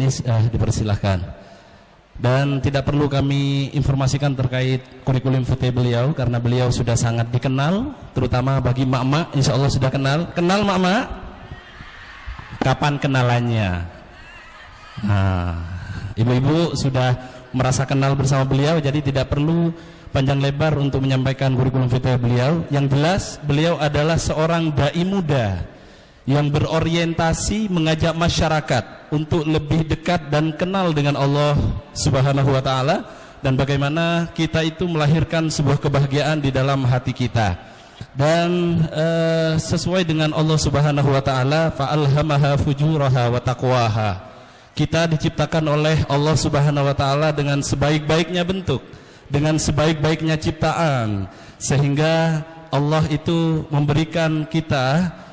Denis, dipersilahkan. Dan tidak perlu kami informasikan terkait kurikulum vitae beliau, karena beliau sudah sangat dikenal, terutama bagi mak-mak, insya Allah sudah kenal. Kenal mak-mak? Kapan kenalannya? Nah, ibu-ibu sudah merasa kenal bersama beliau, jadi tidak perlu panjang lebar untuk menyampaikan kurikulum vitae beliau. Yang jelas beliau adalah seorang dai muda yang berorientasi mengajak masyarakat untuk lebih dekat dan kenal dengan Allah Subhanahu wa taala, dan bagaimana kita itu melahirkan sebuah kebahagiaan di dalam hati kita. Dan sesuai dengan Allah Subhanahu wa taala, fa'alhamaha fujuraha wa taqwaha. Kita diciptakan oleh Allah Subhanahu wa taala dengan sebaik-baiknya bentuk, dengan sebaik-baiknya ciptaan, sehingga Allah itu memberikan kita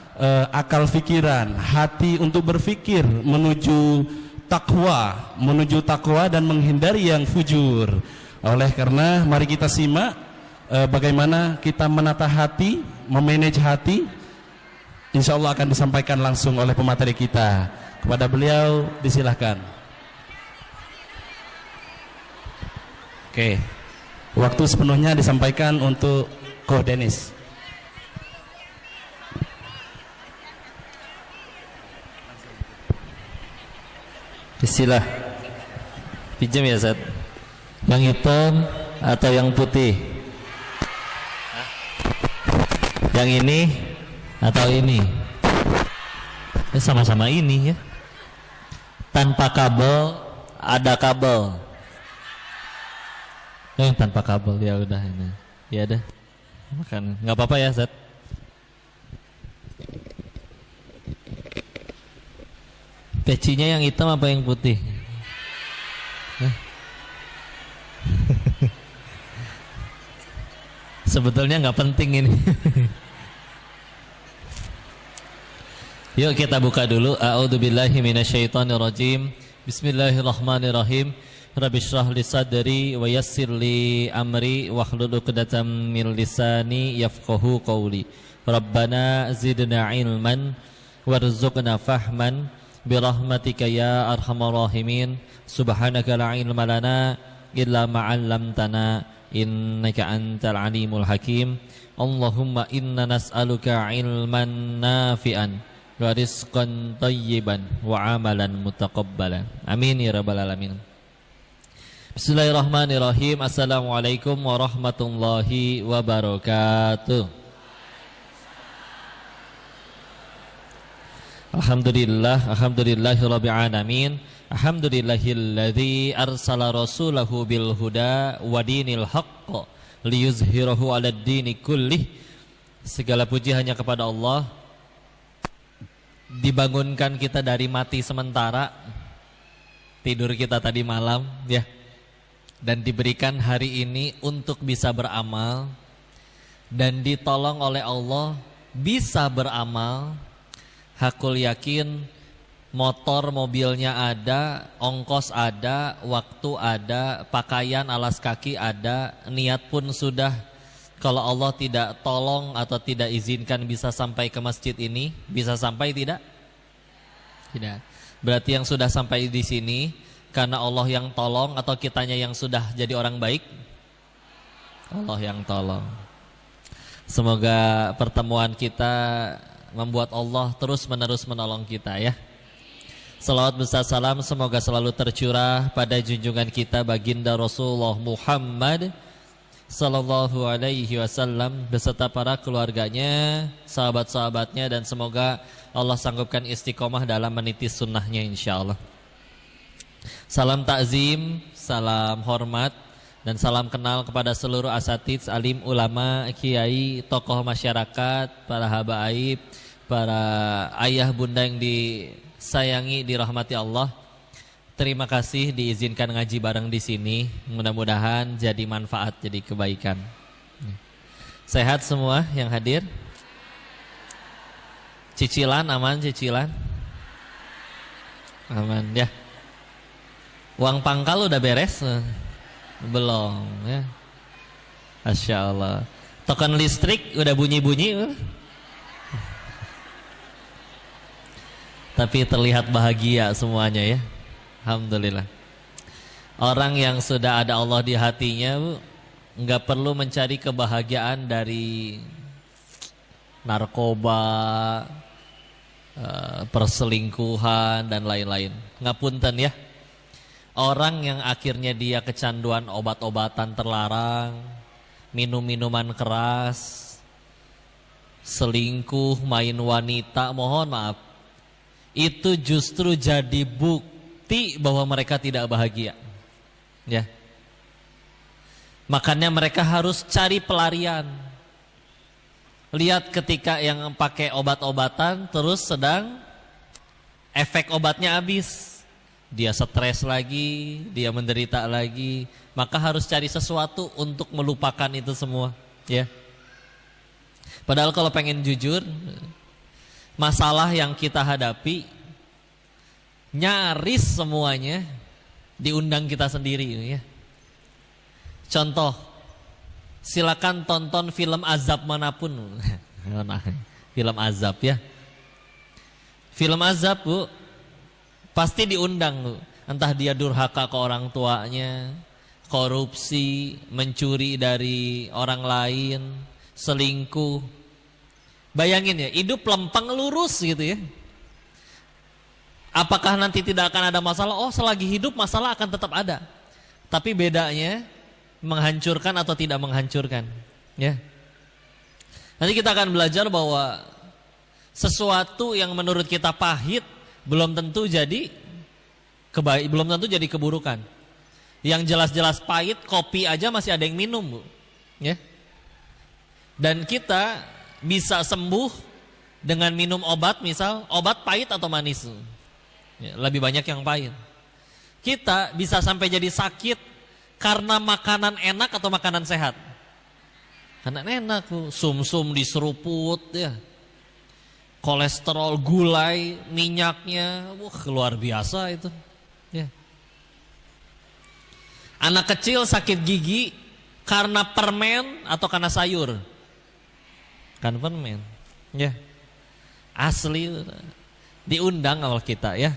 akal fikiran, hati untuk berfikir menuju takwa dan menghindari yang fujur. Oleh karena mari kita simak bagaimana kita menata hati, memanage hati. Insya Allah akan disampaikan langsung oleh pemateri kita. Kepada beliau disilahkan. Oke, waktu sepenuhnya disampaikan untuk Ko Denis. Bismillah. Pinjam ya Zat. Yang hitam atau yang putih? Yang ini atau ini? Sama-sama ini ya. Tanpa kabel, ada kabel. Tanpa kabel ya udah ini. Ya udah. Makan. Nggak apa-apa ya Zat. Pecinya yang hitam apa yang putih? Sebetulnya nggak penting ini. Yuk kita buka dulu. A'udzubillahi minasyaitonirrajim. Bismillahirrahmanirrahim. Rabbi shrah li sadri wa yassir li amri wahlul 'uqdatam min lisani yafqahu qawli. Rabbana zidna ilman warzuqna fahman birahmatika ya arhamar rahimin. Subhanaka la ilma lana illa ma 'allamtana innaka antal alimul hakim. Allahumma inna nas'aluka ilman nafi'an wa rizqan thayyiban wa amalan mutaqabbalan. Amin ya rabbal alamin. Bismillahirrahmanirrahim. Assalamualaikum warahmatullahi wabarakatuh. Alhamdulillahirabbil alamin. Alhamdulillahilladzi arsala rasulahu bil huda wa dinil haqq liyuzhirahu 'alad dini kullih. Segala puji hanya kepada Allah. Dibangunkan kita dari mati sementara, tidur kita tadi malam ya, dan diberikan hari ini untuk bisa beramal, dan ditolong oleh Allah bisa beramal. Hakul yakin motor mobilnya ada, ongkos ada, waktu ada, pakaian alas kaki ada, niat pun sudah. Kalau Allah tidak tolong atau tidak izinkan bisa sampai ke masjid ini, bisa sampai tidak? Tidak. Berarti yang sudah sampai di sini karena Allah yang tolong atau kitanya yang sudah jadi orang baik? Allah yang tolong. Semoga pertemuan kita membuat Allah terus-menerus menolong kita ya. Salawat besar salam semoga selalu tercurah pada junjungan kita baginda Rasulullah Muhammad sallallahu alaihi wasallam beserta para keluarganya, sahabat-sahabatnya, dan semoga Allah sanggupkan istiqomah dalam meniti sunnahnya insyaallah. Salam takzim, salam hormat, dan salam kenal kepada seluruh asatidz, alim, ulama, kiai, tokoh masyarakat, para habaib, para ayah bunda yang disayangi, dirahmati Allah. Terima kasih diizinkan ngaji bareng di sini. Mudah-mudahan jadi manfaat, jadi kebaikan. Sehat semua yang hadir? Cicilan aman, cicilan? Aman ya. Uang pangkal udah beres? Belum ya. Masya Allah. Token listrik udah bunyi-bunyi? Tapi terlihat bahagia semuanya ya. Alhamdulillah. Orang yang sudah ada Allah di hatinya, Bu, nggak perlu mencari kebahagiaan dari narkoba, perselingkuhan dan lain-lain. Ngapunten ya. Orang yang akhirnya dia kecanduan obat-obatan terlarang, minum-minuman keras, selingkuh, main wanita, mohon maaf, itu justru jadi bukti bahwa mereka tidak bahagia. Ya. Makanya mereka harus cari pelarian. Lihat ketika yang pakai obat-obatan terus sedang efek obatnya habis, dia stres lagi, dia menderita lagi, maka harus cari sesuatu untuk melupakan itu semua, ya. Padahal kalau pengen jujur, masalah yang kita hadapi nyaris semuanya diundang kita sendiri, ya. Contoh, silakan tonton film azab manapun. Film azab, ya. Film azab, Bu, pasti diundang, Bu. Entah dia durhaka ke orang tuanya, korupsi, mencuri dari orang lain, selingkuh. Bayangin ya, hidup lempeng lurus gitu ya. Apakah nanti tidak akan ada masalah? Oh, selagi hidup masalah akan tetap ada. Tapi bedanya menghancurkan atau tidak menghancurkan, ya. Nanti kita akan belajar bahwa sesuatu yang menurut kita pahit belum tentu jadi belum tentu jadi keburukan. Yang jelas-jelas pahit, kopi aja masih ada yang minum, Bu. Ya. Dan kita bisa sembuh dengan minum obat, misal obat pahit atau manis. Ya, lebih banyak yang pahit. Kita bisa sampai jadi sakit karena makanan enak atau makanan sehat. Karena enak, Bu. Sum-sum diseruput, ya. Kolesterol, gulai, minyaknya, wah luar biasa itu. Ya. Anak kecil sakit gigi karena permen atau karena sayur? Kan permen, ya. Asli diundang awal kita, ya.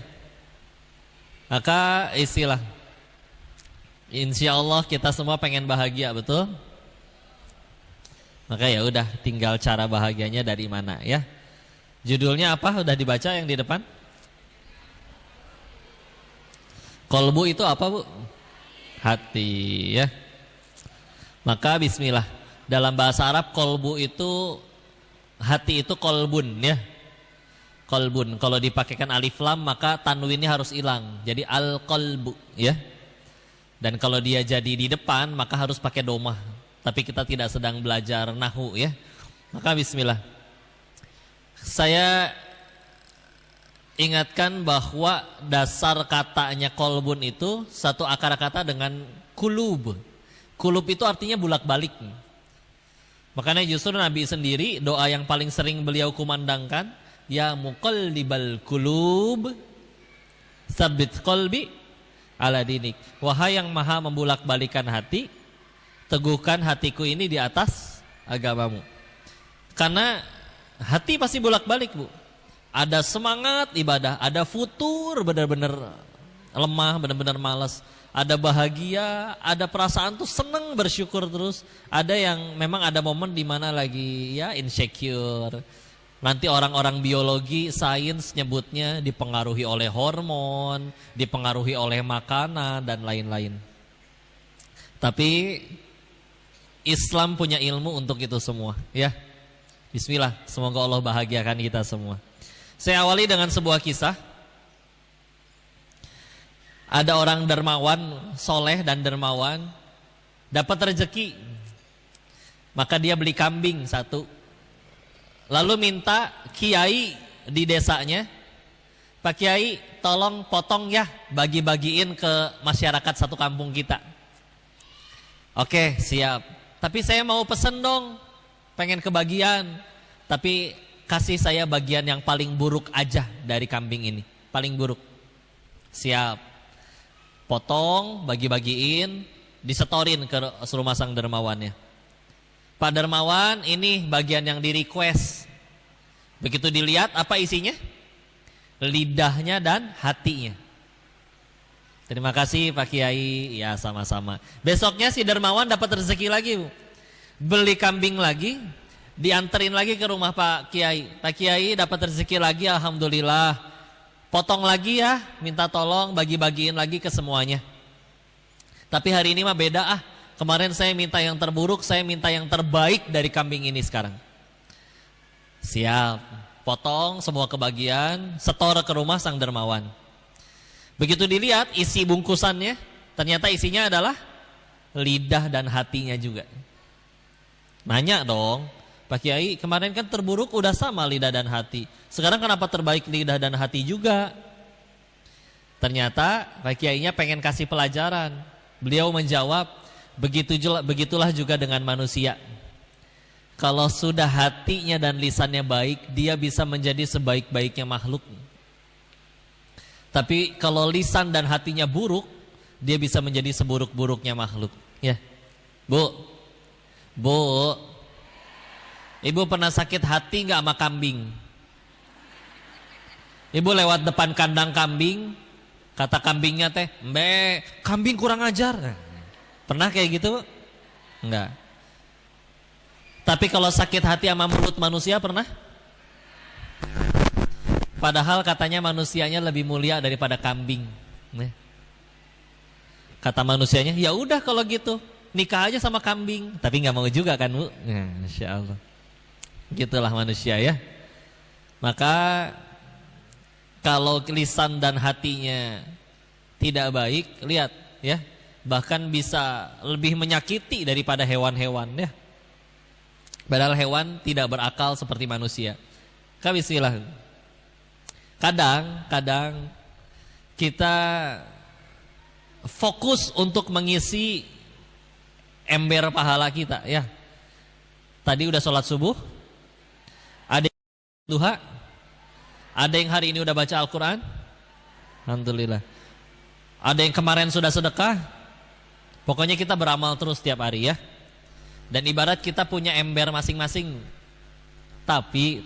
Maka istilah, insya Allah kita semua pengen bahagia, betul? Maka ya udah, tinggal cara bahagianya dari mana, ya. Judulnya apa? Udah dibaca yang di depan? Kolbu itu apa, Bu? Hati, ya. Maka bismillah. Dalam bahasa Arab kolbu itu, hati itu kolbun, ya. Kolbun. Kalau dipakaikan alif lam maka tanwinnya harus hilang. Jadi al-kolbu, ya. Dan kalau dia jadi di depan maka harus pakai domah. Tapi kita tidak sedang belajar nahu, ya. Maka bismillah. Saya ingatkan bahwa dasar katanya kolbun itu satu akar kata dengan kulub. Kulub itu artinya bulak-balik. Makanya justru Nabi sendiri doa yang paling sering beliau kumandangkan, ya muqallibal kulub tsabbit qalbi ala dinik. Wahai yang maha membulak-balikan hati, teguhkan hatiku ini di atas agamamu. Karena hati pasti bolak-balik, Bu. Ada semangat ibadah, ada futur benar-benar lemah, benar-benar malas. Ada bahagia, ada perasaan tuh seneng bersyukur terus. Ada yang memang ada momen di mana lagi ya insecure. Nanti orang-orang biologi, sains nyebutnya dipengaruhi oleh hormon, dipengaruhi oleh makanan dan lain-lain. Tapi Islam punya ilmu untuk itu semua, ya. Bismillah, semoga Allah bahagiakan kita semua. Saya awali dengan sebuah kisah. Ada orang dermawan, soleh dan dermawan, dapat rezeki. Maka dia beli kambing satu. Lalu minta kiai di desanya, Pak Kiai tolong potong ya, bagi-bagiin ke masyarakat satu kampung kita. Oke, siap. Tapi saya mau pesen dong, pengen kebagian, tapi kasih saya bagian yang paling buruk aja dari kambing ini, paling buruk. Siap. Potong, bagi-bagiin, disetorin ke rumah sang dermawannya. Pak Dermawan, ini bagian yang di request. Begitu dilihat, apa isinya? Lidahnya dan hatinya. Terima kasih Pak Kiai. Ya sama-sama. Besoknya si Dermawan dapat rezeki lagi Bu. Beli kambing lagi, dianterin lagi ke rumah Pak Kiai. Pak Kiai dapat rezeki lagi, alhamdulillah. Potong lagi ya, minta tolong bagi-bagiin lagi ke semuanya. Tapi hari ini mah beda ah. Kemarin saya minta yang terburuk, saya minta yang terbaik dari kambing ini sekarang. Siap. Potong semua kebagian, setor ke rumah sang Dermawan. Begitu dilihat isi bungkusannya, ternyata isinya adalah lidah dan hatinya juga. Nanya dong, Pak Kiai kemarin kan terburuk udah sama lidah dan hati. Sekarang kenapa terbaik lidah dan hati juga? Ternyata Pak Kiainya pengen kasih pelajaran. Beliau menjawab, begitulah juga dengan manusia. Kalau sudah hatinya dan lisannya baik, dia bisa menjadi sebaik-baiknya makhluk. Tapi kalau lisan dan hatinya buruk, dia bisa menjadi seburuk-buruknya makhluk. Ya, Bu, Ibu pernah sakit hati nggak sama kambing? Ibu lewat depan kandang kambing, kata kambingnya teh, "Mbak, kambing kurang ajar." Pernah kayak gitu? Enggak. Tapi kalau sakit hati sama mulut manusia pernah? Padahal katanya manusianya lebih mulia daripada kambing. Kata manusianya, ya udah kalau gitu nikah aja sama kambing. Tapi nggak mau juga kan Bu? Masya Allah. Gitulah manusia ya. Maka kalau lisan dan hatinya tidak baik, lihat ya, bahkan bisa lebih menyakiti daripada hewan-hewan ya. Padahal hewan tidak berakal seperti manusia. Bismillah. Kadang kita fokus untuk mengisi ember pahala kita ya. Tadi udah sholat subuh, ada yang duha, ada yang hari ini udah baca Al-Quran, alhamdulillah. Ada yang kemarin sudah sedekah. Pokoknya kita beramal terus tiap hari ya. Dan ibarat kita punya ember masing-masing. Tapi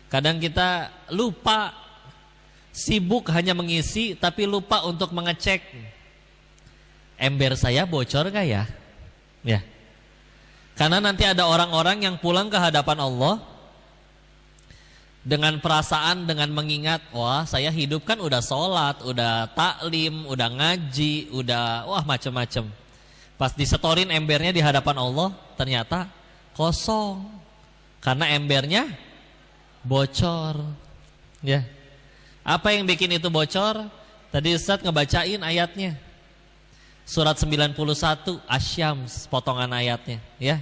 kadang kita lupa, sibuk hanya mengisi tapi lupa untuk mengecek ember saya bocor gak ya? Ya. Karena nanti ada orang-orang yang pulang ke hadapan Allah dengan perasaan, dengan mengingat, wah saya hidup kan udah sholat, udah taklim, udah ngaji, udah wah macem-macem. Pas disetorin embernya di hadapan Allah, ternyata kosong. Karena embernya bocor. Ya. Apa yang bikin itu bocor? Tadi Ustaz ngebacain ayatnya. Surat 91 Asy-Syams, potongan ayatnya, ya.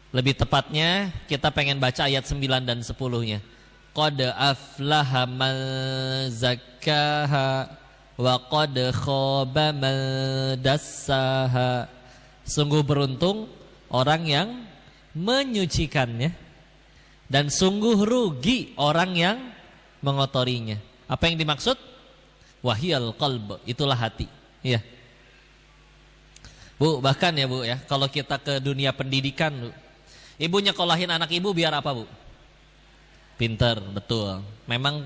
Lebih tepatnya kita pengen baca ayat 9 dan 10-nya. Qad aflaha man zakkaha wa qad khaba man dassaha. Sungguh beruntung orang yang menyucikannya, dan sungguh rugi orang yang mengotorinya. Apa yang dimaksud? Wahyal qalb, itulah hati. Ya. Bu, bahkan ya Bu ya, kalau kita ke dunia pendidikan Bu, ibu nyekolahin anak ibu biar apa Bu? Pinter, betul. Memang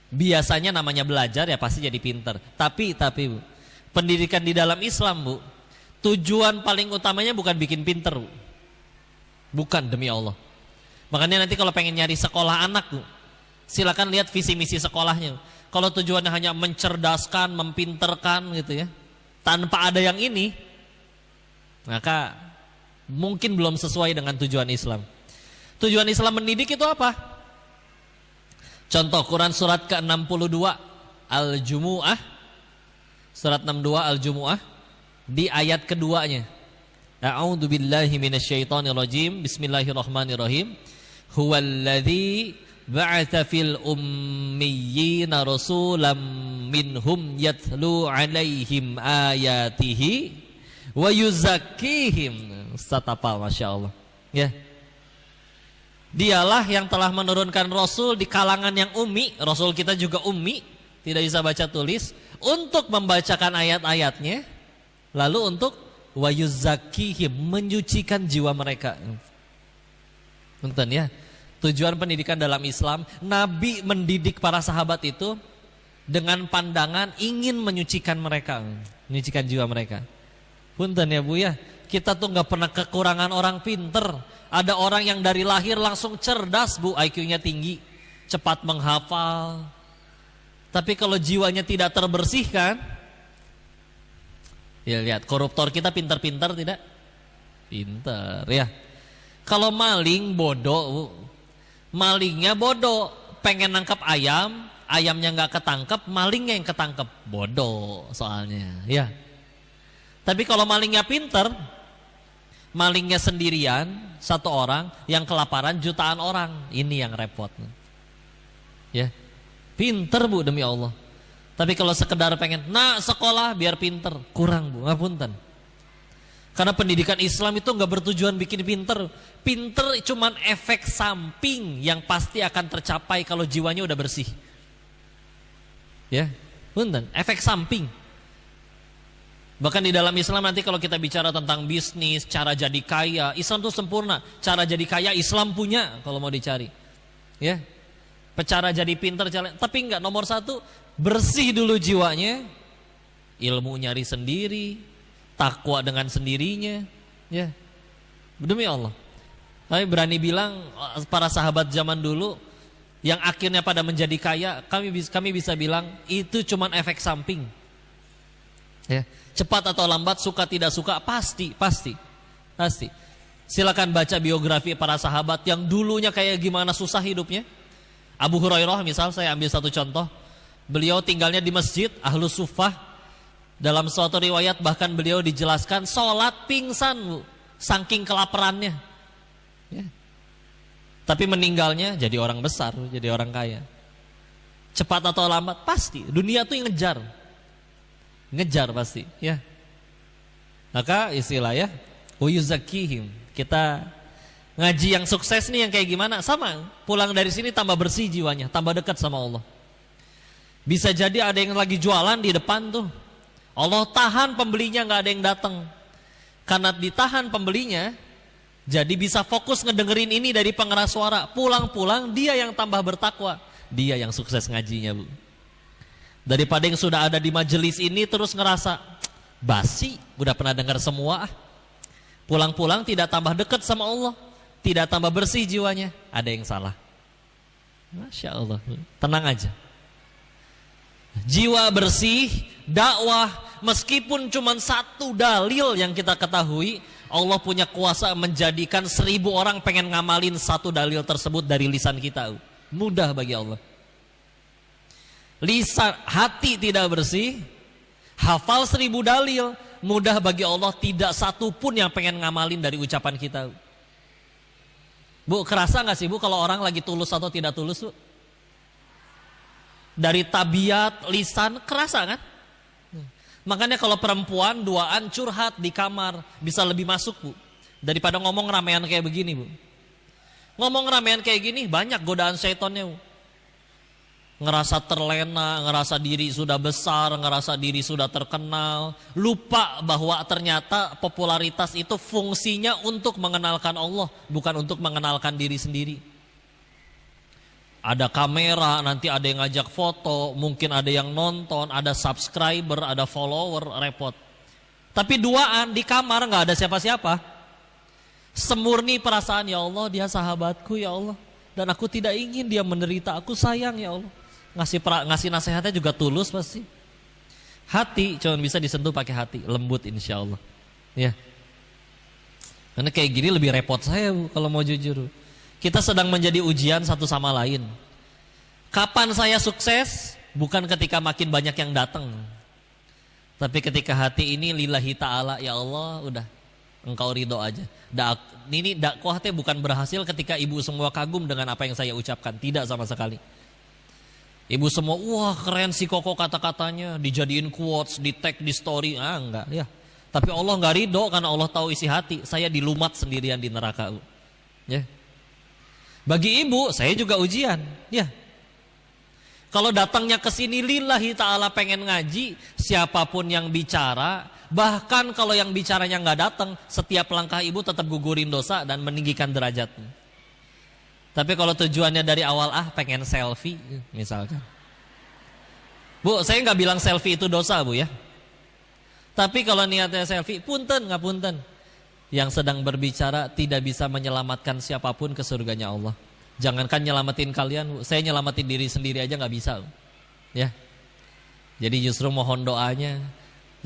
biasanya namanya belajar ya pasti jadi pinter. Tapi Bu, pendidikan di dalam Islam Bu, tujuan paling utamanya bukan bikin pinter Bu. Bukan, demi Allah. Makanya nanti kalau pengen nyari sekolah anak Bu, silakan lihat visi misi sekolahnya. Kalau tujuannya hanya mencerdaskan, mempinterkan gitu ya, tanpa ada yang ini, maka mungkin belum sesuai dengan tujuan Islam. Tujuan Islam mendidik itu apa? Contoh Quran surat ke-62 Al-Jumu'ah, surat 62 Al-Jumu'ah, di ayat keduanya. A'udzu billahi minasyaitonir rajim. Bismillahirrahmanirrahim. Huwallazi ba'atsa fil ummiyina rasulam minhum yatlu 'alaihim ayatihi wa yuzakkihim. Ustaz hafal, masyaallah. Ya. Dialah yang telah menurunkan rasul di kalangan yang ummi. Rasul kita juga ummi, tidak bisa baca tulis, untuk membacakan ayat-ayatnya, lalu untuk wa yuzakkihim, menyucikan jiwa mereka. Nonton ya. Tujuan pendidikan dalam Islam, Nabi mendidik para sahabat itu dengan pandangan ingin menyucikan mereka, menyucikan jiwa mereka. Punten ya Bu ya, kita tuh nggak pernah kekurangan orang pinter. Ada orang yang dari lahir langsung cerdas Bu, IQ-nya tinggi, cepat menghafal. Tapi kalau jiwanya tidak terbersihkan, ya lihat koruptor kita pinter-pinter tidak? Pinter ya. Kalau maling bodoh Bu. Malingnya bodoh, pengen nangkap ayam, ayamnya nggak ketangkep, malingnya yang ketangkep, bodoh soalnya, ya. Tapi kalau malingnya pinter, malingnya sendirian, satu orang, yang kelaparan jutaan orang, ini yang repot, ya. Pinter Bu demi Allah. Tapi kalau sekedar pengen, nak sekolah biar pinter, kurang Bu, ngapunten. Karena pendidikan Islam itu nggak bertujuan bikin pinter. Pinter cuman efek samping yang pasti akan tercapai kalau jiwanya udah bersih. Ya, punten, efek samping. Bahkan di dalam Islam nanti kalau kita bicara tentang bisnis, cara jadi kaya, Islam tuh sempurna. Cara jadi kaya Islam punya kalau mau dicari. Ya, cara jadi pinter, tapi enggak, nomor satu bersih dulu jiwanya, ilmu nyari sendiri, takwa dengan sendirinya, ya. Demi Allah. Tapi berani bilang para sahabat zaman dulu yang akhirnya pada menjadi kaya, kami bisa bilang itu cuman efek samping. Ya, cepat atau lambat, suka tidak suka, pasti. Silakan baca biografi para sahabat yang dulunya kayak gimana susah hidupnya. Abu Hurairah misal, saya ambil satu contoh. Beliau tinggalnya di masjid, Ahlus Suffah. Dalam suatu riwayat bahkan beliau dijelaskan sholat pingsan Bu, saking kelaparannya, ya. Tapi meninggalnya jadi orang besar, jadi orang kaya. Cepat atau lambat pasti dunia tuh yang ngejar pasti, ya. Maka istilah ya, uyuzakihim, kita ngaji yang sukses nih yang kayak gimana, sama pulang dari sini tambah bersih jiwanya, tambah dekat sama Allah. Bisa jadi ada yang lagi jualan di depan tuh, Allah tahan pembelinya, nggak ada yang datang. Karena ditahan pembelinya, jadi bisa fokus ngedengerin ini dari pengeras suara. Pulang-pulang dia yang tambah bertakwa, dia yang sukses ngajinya Bu. Daripada yang sudah ada di majelis ini terus ngerasa basi, udah pernah dengar semua. Pulang-pulang tidak tambah dekat sama Allah, tidak tambah bersih jiwanya, ada yang salah. Masya Allah, tenang aja. Jiwa bersih, dakwah, meskipun cuma satu dalil yang kita ketahui, Allah punya kuasa menjadikan 1000 orang pengen ngamalin satu dalil tersebut dari lisan kita. Mudah bagi Allah. Lisan, hati tidak bersih, hafal 1000 dalil, mudah bagi Allah, tidak satu pun yang pengen ngamalin dari ucapan kita. Bu, kerasa gak sih Bu kalau orang lagi tulus atau tidak tulus Bu? Dari tabiat, lisan, kerasa kan? Makanya kalau perempuan duaan curhat di kamar bisa lebih masuk Bu, daripada ngomong ramean kayak begini Bu. Ngomong ramean kayak gini banyak godaan syaitonnya Bu. Ngerasa terlena, ngerasa diri sudah besar, ngerasa diri sudah terkenal, lupa bahwa ternyata popularitas itu fungsinya untuk mengenalkan Allah, bukan untuk mengenalkan diri sendiri. Ada kamera, nanti ada yang ngajak foto, mungkin ada yang nonton, ada subscriber, ada follower, repot. Tapi duaan di kamar nggak ada siapa-siapa. Semurni perasaan, ya Allah dia sahabatku ya Allah, dan aku tidak ingin dia menderita, aku sayang ya Allah. Ngasih nasihatnya juga tulus pasti. Hati cuma bisa disentuh pakai hati, lembut insya Allah. Ya. Karena kayak gini lebih repot saya Bu, kalau mau jujur. Kita sedang menjadi ujian satu sama lain. Kapan saya sukses? Bukan ketika makin banyak yang datang, tapi ketika hati ini lillahi ta'ala, ya Allah udah Engkau ridho aja. Ini dakwah teh bukan berhasil ketika ibu semua kagum dengan apa yang saya ucapkan, tidak sama sekali. Ibu semua, wah keren si Koko kata-katanya, dijadiin quotes, di tag di story, enggak ya. Tapi Allah enggak ridho karena Allah tahu isi hati. Saya dilumat sendirian di neraka. Ya. Bagi ibu, saya juga ujian. Ya. Kalau datangnya ke sini lillahi ta'ala pengen ngaji, siapapun yang bicara, bahkan kalau yang bicaranya nggak datang, setiap langkah ibu tetap gugurin dosa dan meninggikan derajatnya. Tapi kalau tujuannya dari awal pengen selfie misalkan, Bu, saya nggak bilang selfie itu dosa, Bu ya. Tapi kalau niatnya selfie, punten, nggak punten. Yang sedang berbicara tidak bisa menyelamatkan siapapun ke surganya Allah. Jangankan nyelamatin kalian, Bu. Saya nyelamatin diri sendiri aja nggak bisa, Bu. Ya. Jadi justru mohon doanya.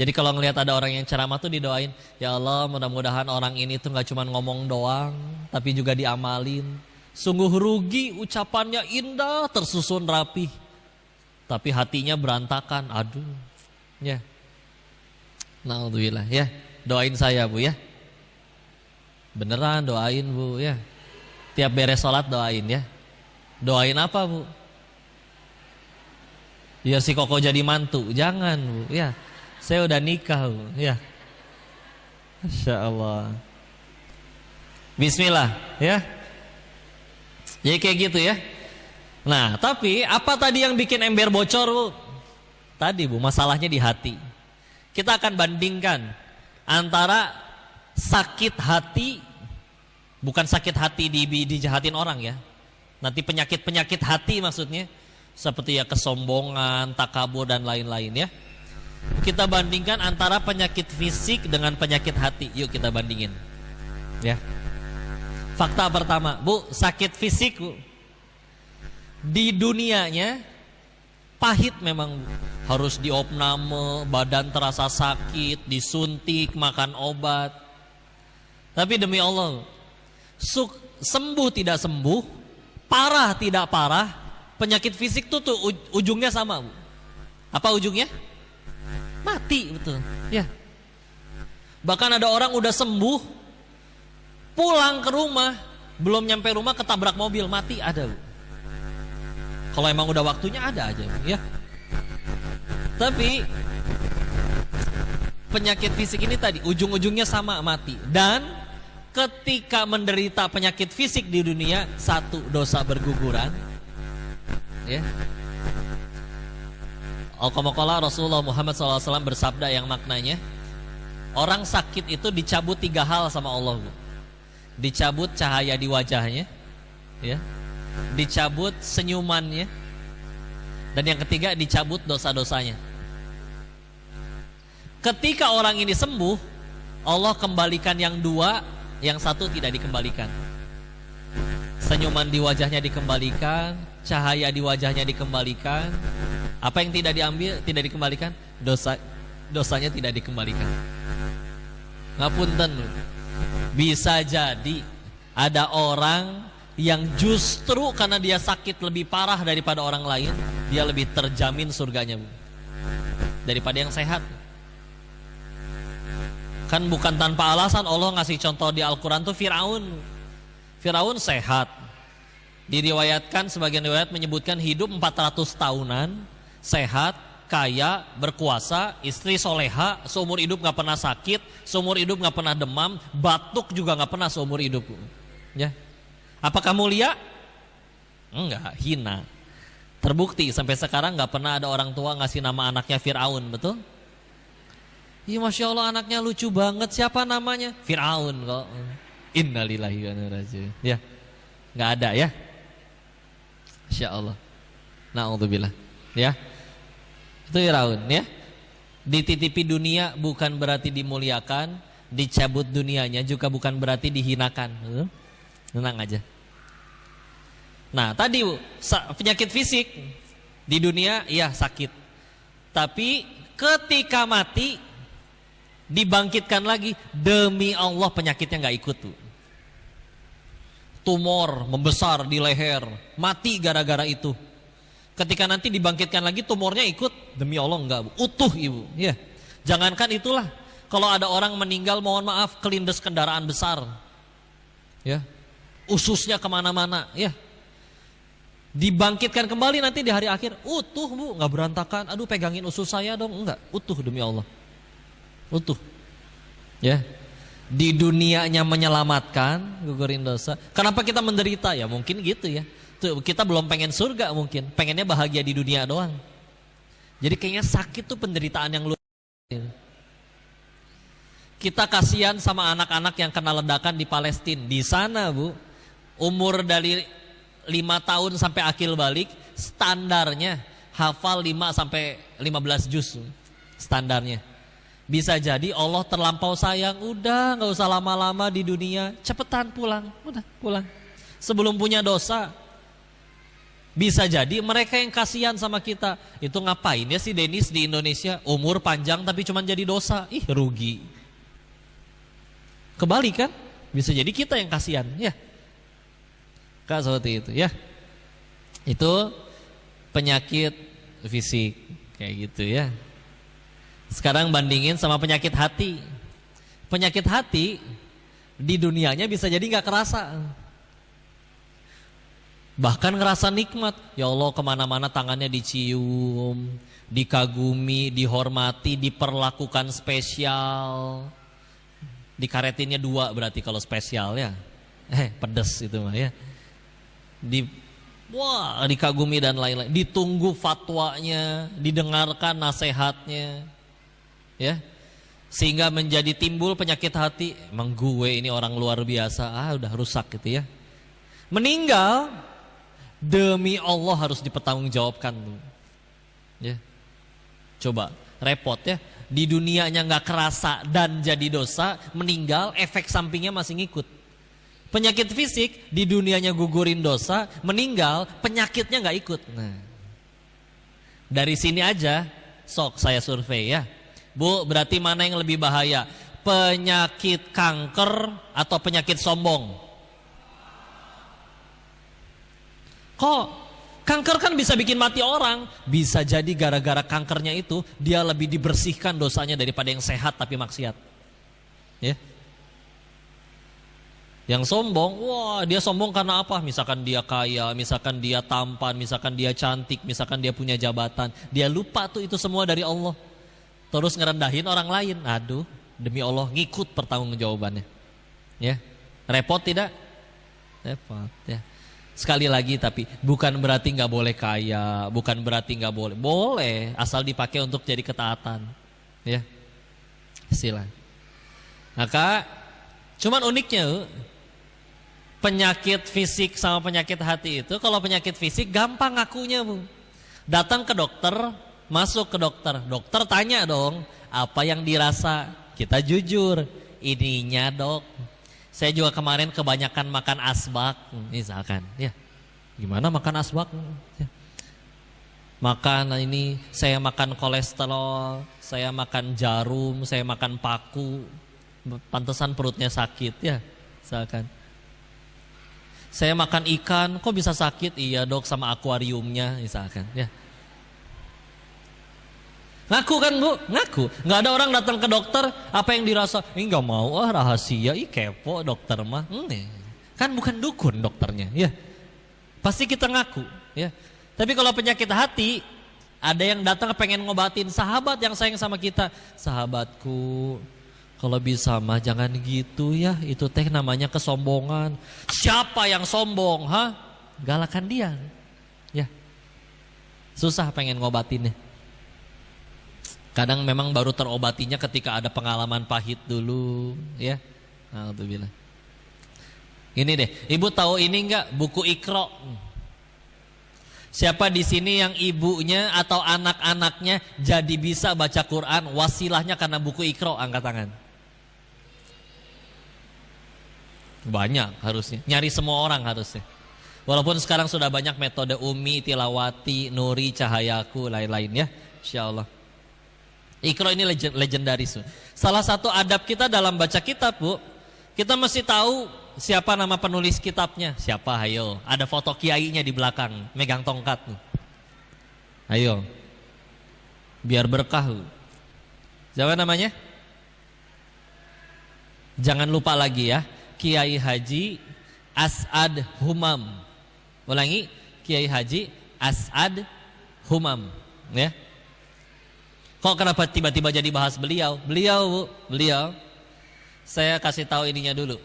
Jadi kalau ngelihat ada orang yang ceramah tuh didoain, ya Allah mudah-mudahan orang ini tuh nggak cuma ngomong doang, tapi juga diamalin. Sungguh rugi, ucapannya indah, tersusun rapi, tapi hatinya berantakan. Aduh, ya. Alhamdulillah, ya. Doain saya, Bu ya. Beneran doain, Bu ya. Tiap beres sholat doain ya. Doain apa, Bu? Biar si Koko jadi mantu. Jangan, Bu ya. Saya udah nikah, Bu ya. Masya Allah. Bismillah ya. Jadi kayak gitu ya. Nah, tapi apa tadi yang bikin ember bocor, Bu? Tadi, Bu, masalahnya di hati. Kita akan bandingkan antara sakit hati, bukan sakit hati dijahatin orang ya. Nanti penyakit-penyakit hati maksudnya, seperti ya kesombongan, takabur dan lain-lain ya. Kita bandingkan antara penyakit fisik dengan penyakit hati. Yuk kita bandingin. Ya. Fakta pertama, Bu, sakit fisik, Bu, di dunianya pahit memang, Bu. Harus diopname, badan terasa sakit, disuntik, makan obat. Tapi demi Allah, sembuh tidak sembuh, parah tidak parah, penyakit fisik tuh ujungnya sama, Bu. Apa ujungnya? Mati, betul. Ya. Bahkan ada orang udah sembuh, pulang ke rumah, belum nyampe rumah ketabrak mobil, mati, ada, Bu. Kalau emang udah waktunya ada aja, Bu, ya. Tapi penyakit fisik ini tadi ujung-ujungnya sama, mati. Dan ketika menderita penyakit fisik di dunia, satu, dosa berguguran. Ya. Al-Qamaqala Rasulullah Muhammad SAW bersabda yang maknanya, orang sakit itu dicabut 3 hal sama Allah, Bu. Dicabut cahaya di wajahnya, ya. Dicabut senyumannya, dan yang ketiga dicabut dosa-dosanya. Ketika orang ini sembuh, Allah kembalikan yang 2, yang 1 tidak dikembalikan. Senyuman di wajahnya dikembalikan, cahaya di wajahnya dikembalikan. Apa yang tidak diambil, tidak dikembalikan? Dosanya tidak dikembalikan. Ngapunten, bisa jadi ada orang yang justru karena dia sakit lebih parah daripada orang lain, dia lebih terjamin surganya, Bu, daripada yang sehat. Kan bukan tanpa alasan Allah ngasih contoh di Al-Quran tuh Fir'aun. Fir'aun sehat. Diriwayatkan, sebagian riwayat menyebutkan hidup 400 tahunan, sehat, kaya, berkuasa, istri soleha, seumur hidup gak pernah sakit, seumur hidup gak pernah demam, batuk juga gak pernah seumur hidup. Ya. Apakah mulia? Enggak, hina. Terbukti sampai sekarang gak pernah ada orang tua ngasih nama anaknya Fir'aun, betul? Iya, Masya Allah, anaknya lucu banget. Siapa namanya? Fir'aun kok. Innalillahi wa inna ilaihi raji'un. Ya, nggak ada ya. Masya Allah. Na'udzubillah. Ya, itu Fir'aun ya. Dititipi dunia bukan berarti dimuliakan, dicabut dunianya juga bukan berarti dihinakan. Tenang aja. Nah, tadi penyakit fisik di dunia, iya sakit. Tapi ketika mati dibangkitkan lagi, demi Allah penyakitnya nggak ikut, tuh. Tumor membesar di leher, mati gara-gara itu. Ketika nanti dibangkitkan lagi, tumornya ikut, demi Allah enggak, Bu. Utuh, Ibu. Ya. Jangankan itulah, kalau ada orang meninggal, mohon maaf, kelindes kendaraan besar, ya, ususnya kemana-mana, ya, dibangkitkan kembali nanti di hari akhir, utuh, Bu, nggak berantakan. Aduh, pegangin usus saya dong, enggak, utuh demi Allah. Utuh, ya. Di dunianya menyelamatkan, gugurin dosa. Kenapa kita menderita? Ya mungkin gitu ya. Tuh, kita belum pengen surga mungkin, pengennya bahagia di dunia doang. Jadi kayaknya sakit tuh penderitaan yang luar biasa. Kita kasihan sama anak-anak yang kena ledakan di Palestina. Di sana, Bu, umur dari 5 tahun sampai akil balik, standarnya hafal 5 sampai 15 juz standarnya. Bisa jadi Allah terlampau sayang, udah nggak usah lama-lama di dunia, cepetan pulang, udah pulang. Sebelum punya dosa. Bisa jadi mereka yang kasihan sama kita, itu ngapain ya si Denis di Indonesia, umur panjang tapi cuma jadi dosa, ih rugi. Kebalik kan? Bisa jadi kita yang kasihan, ya. Kak seperti itu, ya. Itu penyakit fisik kayak gitu ya. Sekarang bandingin sama penyakit hati. Penyakit hati di dunianya bisa jadi nggak kerasa, bahkan ngerasa nikmat. Ya Allah, kemana-mana tangannya dicium, dikagumi, dihormati, diperlakukan spesial. Dikaretinnya 2 berarti kalau spesial ya. Pedes itu mah ya. Wah, dikagumi dan lain-lain. Ditunggu fatwanya, didengarkan nasihatnya. Ya, sehingga menjadi timbul penyakit hati. Emang gue ini orang luar biasa, udah rusak gitu ya. Meninggal demi Allah harus dipertanggungjawabkan tuh. Ya, coba repot ya. Di dunianya nggak kerasa dan jadi dosa, meninggal efek sampingnya masih ngikut. Penyakit fisik di dunianya gugurin dosa, meninggal penyakitnya nggak ikut. Nah, dari sini aja sok saya survei ya. Bu, berarti mana yang lebih bahaya? Penyakit kanker atau penyakit sombong? Kok kanker kan bisa bikin mati orang? Bisa jadi gara-gara kankernya itu dia lebih dibersihkan dosanya daripada yang sehat tapi maksiat. Ya. Yang sombong, wah dia sombong karena apa? Misalkan dia kaya, misalkan dia tampan, misalkan dia cantik, misalkan dia punya jabatan. Dia lupa tuh itu semua dari Allah. Terus ngerendahin orang lain. Aduh, demi Allah ngikut pertanggungjawabannya. Ya. Repot tidak? Repot ya. Sekali lagi tapi bukan berarti nggak boleh kaya, bukan berarti nggak boleh. Boleh, asal dipakai untuk jadi ketaatan. Ya. Sila. Maka cuman uniknya penyakit fisik sama penyakit hati itu, kalau penyakit fisik gampang ngakunya, Bu. Datang ke dokter, masuk ke dokter, dokter tanya dong, apa yang dirasa? Kita jujur, ininya dok, saya juga kemarin kebanyakan makan asbak, misalkan, ya, gimana makan asbak? Ya. Makan ini, saya makan kolesterol, saya makan jarum, saya makan paku, pantesan perutnya sakit, ya, misalkan. Saya makan ikan, kok bisa sakit? Iya dok, sama akuariumnya, misalkan, ya. Ngaku kan Bu, ngaku. Nggak ada orang datang ke dokter, apa yang dirasa? Nggak mau, rahasia, kepo dokter mah. Kan bukan dukun dokternya, ya. Pasti kita ngaku, ya. Tapi kalau penyakit hati, ada yang datang pengen ngobatin sahabat yang sayang sama kita. Sahabatku, kalau bisa mah jangan gitu ya, itu teh namanya kesombongan. Siapa yang sombong, ha? Galakan dia, ya. Susah pengen ngobatinnya. Kadang memang baru terobatinya ketika ada pengalaman pahit dulu, ya. Alhamdulillah. Ini deh, Ibu tahu ini enggak buku Iqra? Siapa di sini yang ibunya atau anak-anaknya jadi bisa baca Quran wasilahnya karena buku Iqra? Angkat tangan. Banyak harusnya, nyari semua orang harusnya. Walaupun sekarang sudah banyak metode Umi, Tilawati, Nuri, Cahayaku, lain-lain ya, insyaallah. Iqra ini legendaris. Salah satu adab kita dalam baca kitab, Bu, kita mesti tahu siapa nama penulis kitabnya. Siapa? Ayo, ada foto kiainya di belakang, megang tongkat. Ayo, biar berkah. Bu. Siapa namanya? Jangan lupa lagi ya, Kiai Haji As'ad Humam. Ulangi, Kiai Haji As'ad Humam, ya. Kok kenapa tiba-tiba jadi bahas beliau? Beliau. Saya kasih tahu ininya dulu.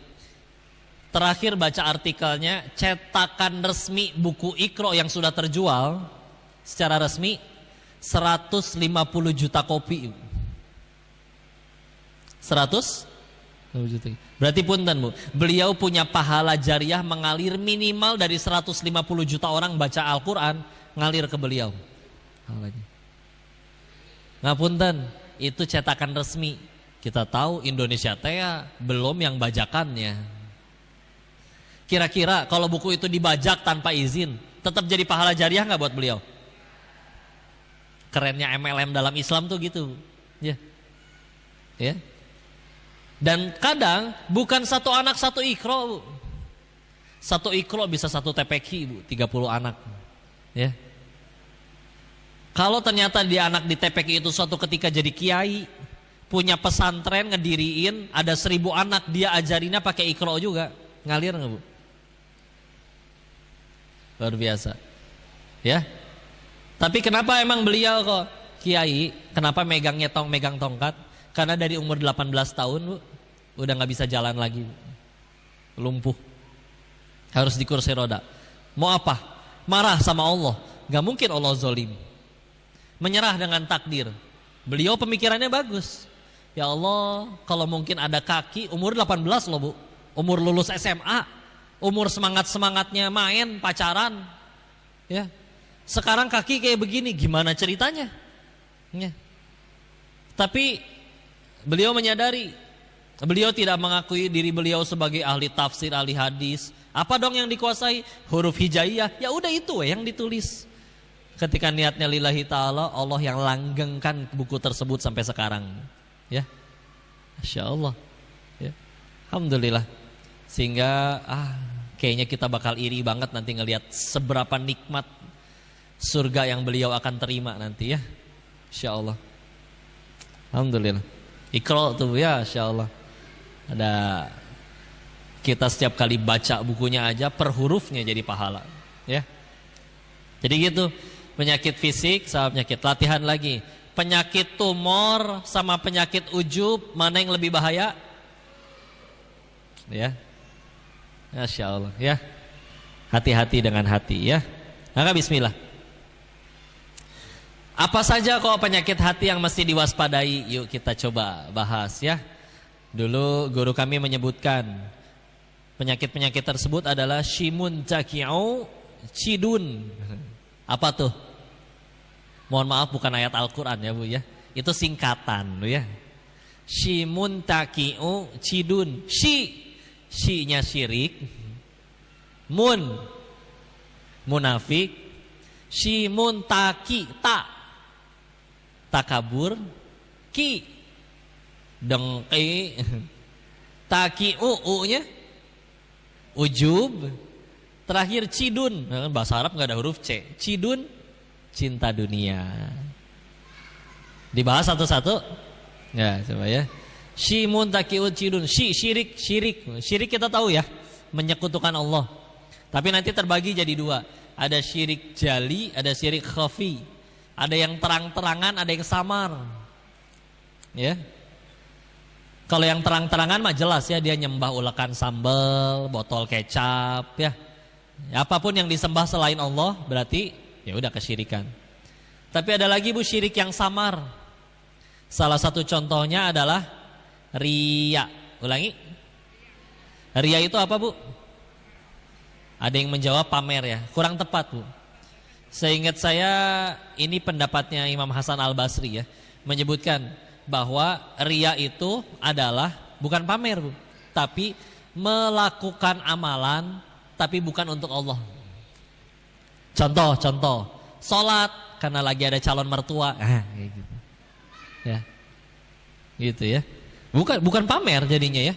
Terakhir baca artikelnya, cetakan resmi buku Iqra yang sudah terjual secara resmi 150 juta kopi. 150 juta. Berarti punten Bu, beliau punya pahala jariah mengalir minimal dari 150 juta orang baca Al-Quran ngalir ke beliau. pahalanya. Ngapunten, itu cetakan resmi. Kita tahu Indonesia teh belum yang bajakannya. Kira-kira kalau buku itu dibajak tanpa izin, tetap jadi pahala jariah nggak buat beliau? Kerennya MLM dalam Islam tuh gitu, ya. Ya. Dan kadang bukan satu anak satu ikro, Bu. Satu ikro bisa satu TPQ, Bu, 30 anak. Ya. Kalau ternyata dia anak di TPQ itu suatu ketika jadi kiai, punya pesantren ngediriin, ada 1000 anak, dia ajarinnya pakai ikro juga, ngalir nggak, Bu? Luar biasa, ya. Tapi kenapa emang beliau kok kiai? Kenapa megang tongkat? Karena dari umur 18 tahun, Bu, udah nggak bisa jalan lagi, lumpuh, harus di kursi roda. Mau apa? Marah sama Allah? Gak mungkin Allah zolim. Menyerah dengan takdir. Beliau pemikirannya bagus. Ya Allah, kalau mungkin ada kaki, umur 18 loh, Bu, umur lulus SMA, umur semangatnya main pacaran, ya. Sekarang kaki kayak begini, gimana ceritanya? Ya. Tapi beliau menyadari, beliau tidak mengakui diri beliau sebagai ahli tafsir, ahli hadis. Apa dong yang dikuasai? Huruf hijaiyah. Ya udah itu yang ditulis. Ketika niatnya lillahi ta'ala, Allah yang langgengkan buku tersebut sampai sekarang. Ya, Masya Allah, ya. Alhamdulillah. Sehingga kayaknya kita bakal iri banget nanti ngelihat seberapa nikmat surga yang beliau akan terima nanti, ya. Insya Allah. Alhamdulillah. Iqra tuh, ya, Insya Allah. Ada, kita setiap kali baca bukunya aja per hurufnya jadi pahala, ya. Jadi gitu. Penyakit fisik sama penyakit. Latihan lagi. Penyakit tumor sama penyakit ujub, mana yang lebih bahaya? Ya, Masya Allah, ya. Hati-hati dengan hati, ya. Maka bismillah. Apa saja kok penyakit hati yang mesti diwaspadai? Yuk kita coba bahas, ya. Dulu guru kami menyebutkan penyakit-penyakit tersebut adalah shimun taki'u cidun. Apa tuh? Mohon maaf bukan ayat Al-Quran ya, Bu, ya. Itu singkatan, Bu, ya. Shimun taki'u cidun. Shi-nya syirik. Mun munafik. Shimun taki takabur. Ki dengki. Taki'u u-nya ujub. Terakhir cidun, bahasa Arab nggak ada huruf C. Cidun, cinta dunia. Dibahas satu-satu. Ya, coba ya. Shimun taki'u cidun. Syirik kita tahu ya, menyekutukan Allah. Tapi nanti terbagi jadi dua. Ada syirik jali, ada syirik khafi. Ada yang terang-terangan, ada yang samar. Ya. Kalau yang terang-terangan mah jelas ya, dia nyembah ulekan sambal, botol kecap, ya. Apapun yang disembah selain Allah berarti ya udah kesyirikan. Tapi ada lagi, Bu, syirik yang samar. Salah satu contohnya adalah riya. Ulangi. Riya itu apa, Bu? Ada yang menjawab pamer ya. Kurang tepat, Bu. Seingat saya ini pendapatnya Imam Hasan Al-Basri ya, menyebutkan bahwa riya itu adalah bukan pamer, Bu, tapi melakukan amalan tapi bukan untuk Allah. Contoh, sholat karena lagi ada calon mertua, kayak gitu. Ya, gitu ya. Bukan pamer jadinya ya.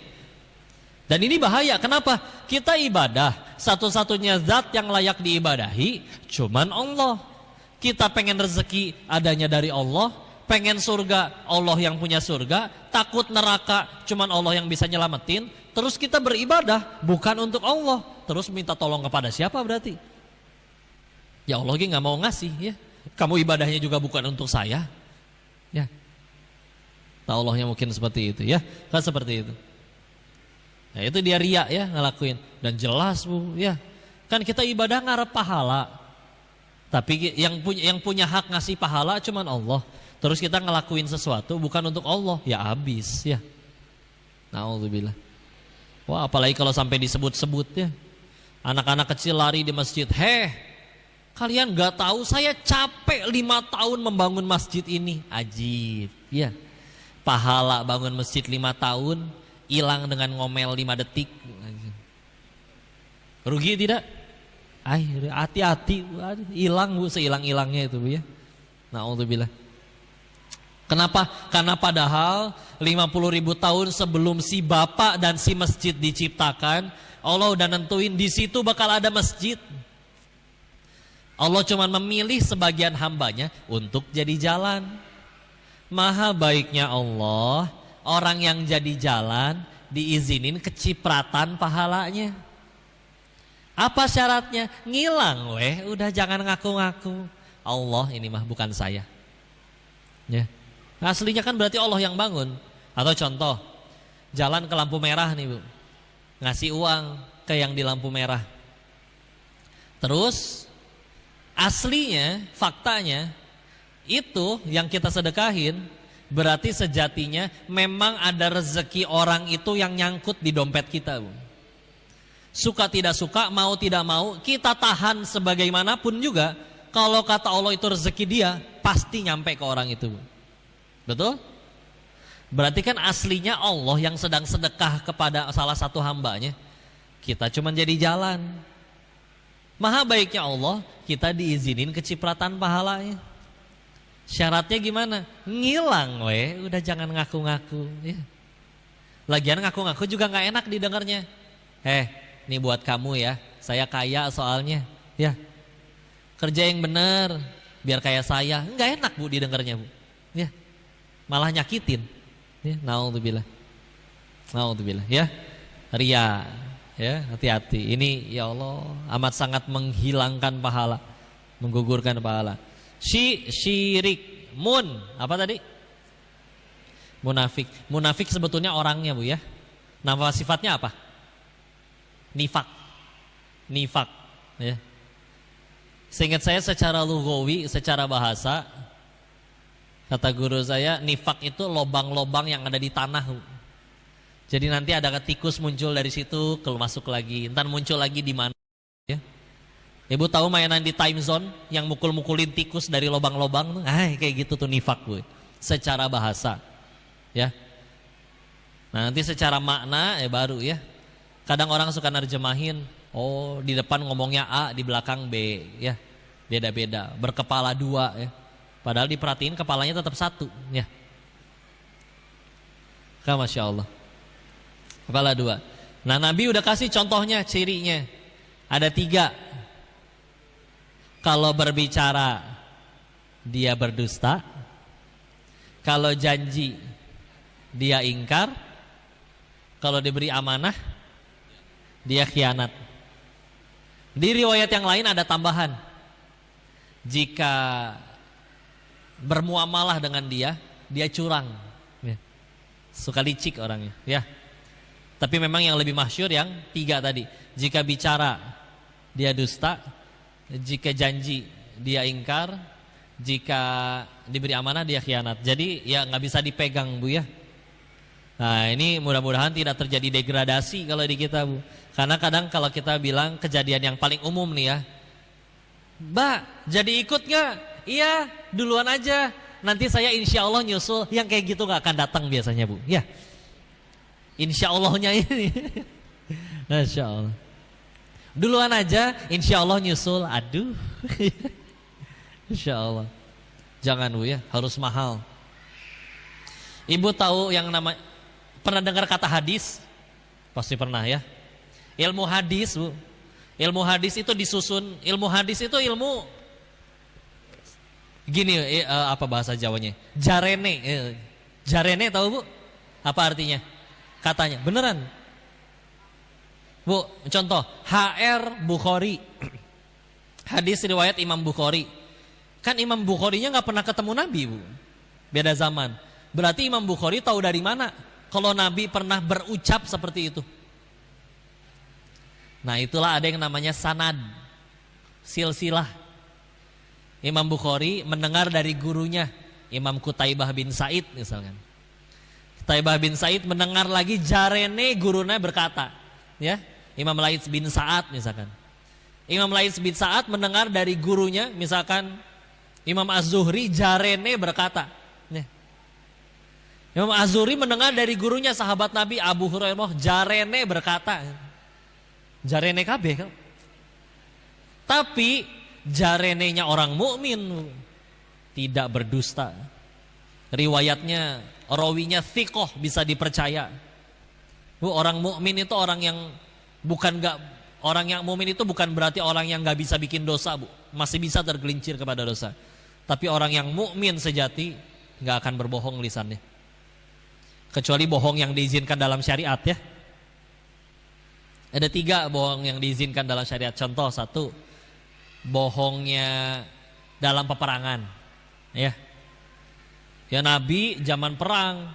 Dan ini bahaya. Kenapa? Kita ibadah, satu-satunya zat yang layak diibadahi cuman Allah. Kita pengen rezeki adanya dari Allah, pengen surga Allah yang punya surga, takut neraka cuman Allah yang bisa nyelamatin. Terus kita beribadah bukan untuk Allah, terus minta tolong kepada siapa berarti? Ya Allah nggak mau ngasih ya. Kamu ibadahnya juga bukan untuk saya, ya. Nah, Allahnya mungkin seperti itu ya, kan seperti itu. Nah, itu dia riya ya ngelakuin. Dan jelas, Bu, ya. Kan kita ibadah ngarep pahala, tapi yang punya hak ngasih pahala cuman Allah. Terus kita ngelakuin sesuatu bukan untuk Allah, ya habis ya. Na'udzubillah. Wah, apalagi kalau sampai disebut-sebut ya. Anak-anak kecil lari di masjid, Kalian gak tahu saya capek 5 tahun membangun masjid ini. Ajib. Ya. Pahala bangun masjid 5 tahun hilang dengan ngomel 5 detik. Rugi tidak? Hati-hati, hilang Bu, sehilang-hilangnya itu Bu ya. Na'udzubillah. Kenapa? Karena padahal 50.000 tahun sebelum si bapak dan si masjid diciptakan, Allah udah nentuin di situ bakal ada masjid. Allah cuma memilih sebagian hambanya untuk jadi jalan. Maha baiknya Allah, orang yang jadi jalan diizinin kecipratan pahalanya. Apa syaratnya? Ngilang weh, udah jangan ngaku-ngaku. Allah ini mah bukan saya. Ya. Aslinya kan berarti Allah yang bangun. Atau contoh, jalan ke lampu merah nih Bu, ngasih uang ke yang di lampu merah. Terus aslinya, faktanya itu yang kita sedekahin berarti sejatinya memang ada rezeki orang itu yang nyangkut di dompet kita Bu. Suka tidak suka, mau tidak mau, kita tahan sebagaimanapun juga. Kalau kata Allah itu rezeki dia, pasti nyampe ke orang itu Bu. Betul? Berarti kan aslinya Allah yang sedang sedekah kepada salah satu hambanya. Kita cuma jadi jalan. Maha baiknya Allah, kita diizinin kecipratan pahalanya. Syaratnya gimana? Ngilang weh, udah jangan ngaku-ngaku ya. Lagian ngaku-ngaku juga gak enak didengarnya. Ini buat kamu ya, saya kaya soalnya ya. Kerja yang benar biar kayak saya. Gak enak Bu didengarnya Bu ya. Malah nyakitin ya. Na'udzubillah. Na'udzubillah ya. Ria ya, hati-hati. Ini ya Allah amat sangat menghilangkan pahala, menggugurkan pahala. Syirik, apa tadi? Munafik. Munafik sebetulnya orangnya Bu ya. Nama sifatnya apa? Nifak ya. Seingat saya secara lugawi, secara bahasa, kata guru saya, nifak itu lobang-lobang yang ada di tanah. Jadi nanti ada tikus muncul dari situ, keluar masuk lagi, entar muncul lagi di mana ya. Ibu tahu mainan di time zone yang mukul-mukulin tikus dari lobang-lobang? Kayak gitu tuh nifak Bu. Secara bahasa ya. Nah, nanti secara makna baru ya. Kadang orang suka nerjemahin, oh di depan ngomongnya A, di belakang B ya. Beda-beda, berkepala 2 ya. Padahal diperhatiin kepalanya tetap 1 ya. Masya Allah. Kepala 2. Nah, Nabi udah kasih contohnya, cirinya. Ada 3. Kalau berbicara dia berdusta. Kalau janji dia ingkar. Kalau diberi amanah dia khianat. Di riwayat yang lain ada tambahan. Jika bermuamalah dengan dia curang ya. Suka licik orangnya ya. Tapi memang yang lebih masyhur yang 3 tadi. Jika bicara dia dusta, jika janji dia ingkar, jika diberi amanah dia khianat. Jadi ya nggak bisa dipegang Bu ya. Nah, ini mudah-mudahan tidak terjadi degradasi kalau di kita Bu. Karena kadang kalau kita bilang kejadian yang paling umum nih ya, Mbak jadi ikut gak? Iya, duluan aja. Nanti saya insya Allah nyusul. Yang kayak gitu gak akan datang biasanya Bu ya. Insya Allahnya ini Masya Allah. Duluan aja, insya Allah nyusul. Aduh Insya Allah. Jangan Bu ya, harus mahal. Ibu tahu yang nama, pernah dengar kata hadis? Pasti pernah ya. Ilmu hadis Bu. Ilmu hadis itu disusun. Ilmu hadis itu ilmu gini, apa bahasa Jawanya? Jarene. Jarene tahu Bu? Apa artinya? Katanya, beneran Bu, contoh HR Bukhari. Hadis riwayat Imam Bukhari. Kan Imam Bukharinya gak pernah ketemu Nabi Bu. Beda zaman. Berarti Imam Bukhari tahu dari mana kalau Nabi pernah berucap seperti itu? Nah, itulah ada yang namanya sanad, silsilah. Imam Bukhari mendengar dari gurunya Imam Qutaibah bin Said misalkan. Qutaibah bin Said mendengar lagi jarene gurunya berkata, ya, Imam Laits bin Sa'ad misalkan. Imam Lais bin Sa'ad mendengar dari gurunya, misalkan Imam Az-Zuhri jarene berkata. Imam Az-Zuhri mendengar dari gurunya sahabat Nabi Abu Hurairah jarene berkata. Jarene kabeh kan. Tapi jarenenya orang mukmin tidak berdusta. Riwayatnya, rawinya thiqah, bisa dipercaya. Bu, orang mukmin itu orang yang orang yang mukmin itu bukan berarti orang yang nggak bisa bikin dosa, Bu. Masih bisa tergelincir kepada dosa. Tapi orang yang mukmin sejati nggak akan berbohong lisannya. Kecuali bohong yang diizinkan dalam syariat ya. Ada 3 bohong yang diizinkan dalam syariat. Contoh 1, bohongnya dalam peperangan. Ya. Ya Nabi zaman perang,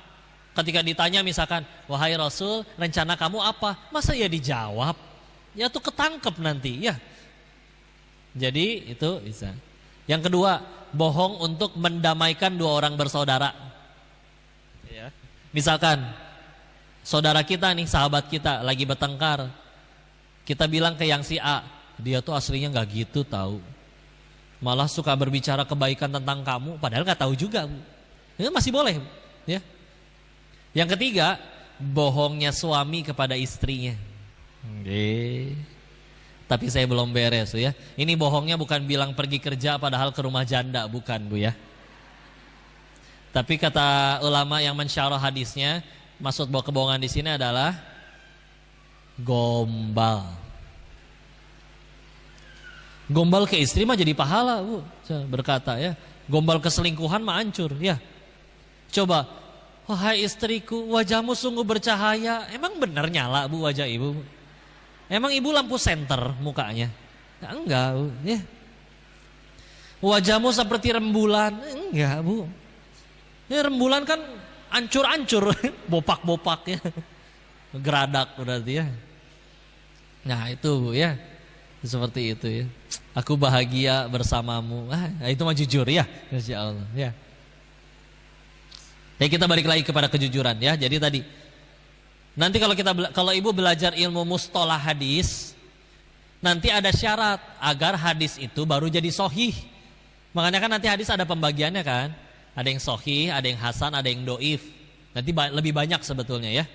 ketika ditanya misalkan, wahai Rasul, rencana kamu apa? Masa ya dijawab? Ya tuh ketangkep nanti ya. Jadi itu bisa. Yang kedua, bohong untuk mendamaikan 2 orang bersaudara. Ya. Misalkan saudara kita nih, sahabat kita lagi bertengkar, kita bilang ke yang si A, dia tuh aslinya nggak gitu tahu, malah suka berbicara kebaikan tentang kamu, padahal nggak tahu juga, Bu. Itu masih boleh, ya. Yang ketiga, bohongnya suami kepada istrinya. Tapi saya belum beres ya. Ini bohongnya bukan bilang pergi kerja padahal ke rumah janda, bukan Bu ya. Tapi kata ulama yang mensyarah hadisnya, maksud bahwa kebohongan di sini adalah gombal. Gombal ke istri mah jadi pahala, Bu. Berkata ya, gombal keselingkuhan mah hancur ya. Coba, wahai istriku, wajahmu sungguh bercahaya. Emang benar nyala, Bu, wajah ibu? Emang ibu lampu senter mukanya? Enggak, Bu. Ya. Wajahmu seperti rembulan? Enggak, Bu. Ya, rembulan kan ancur-ancur, bopak-bopak ya. Geradak berarti ya. Nah itu Bu ya. Seperti itu ya. Aku bahagia bersamamu. Itu mah jujur ya. Insya Allah ya. Ya kita balik lagi kepada kejujuran ya. Jadi tadi nanti kalau ibu belajar ilmu mustalah hadis, nanti ada syarat agar hadis itu baru jadi sahih. Makanya kan nanti hadis ada pembagiannya kan. Ada yang sahih, ada yang hasan, ada yang doif. Nanti lebih banyak sebetulnya ya.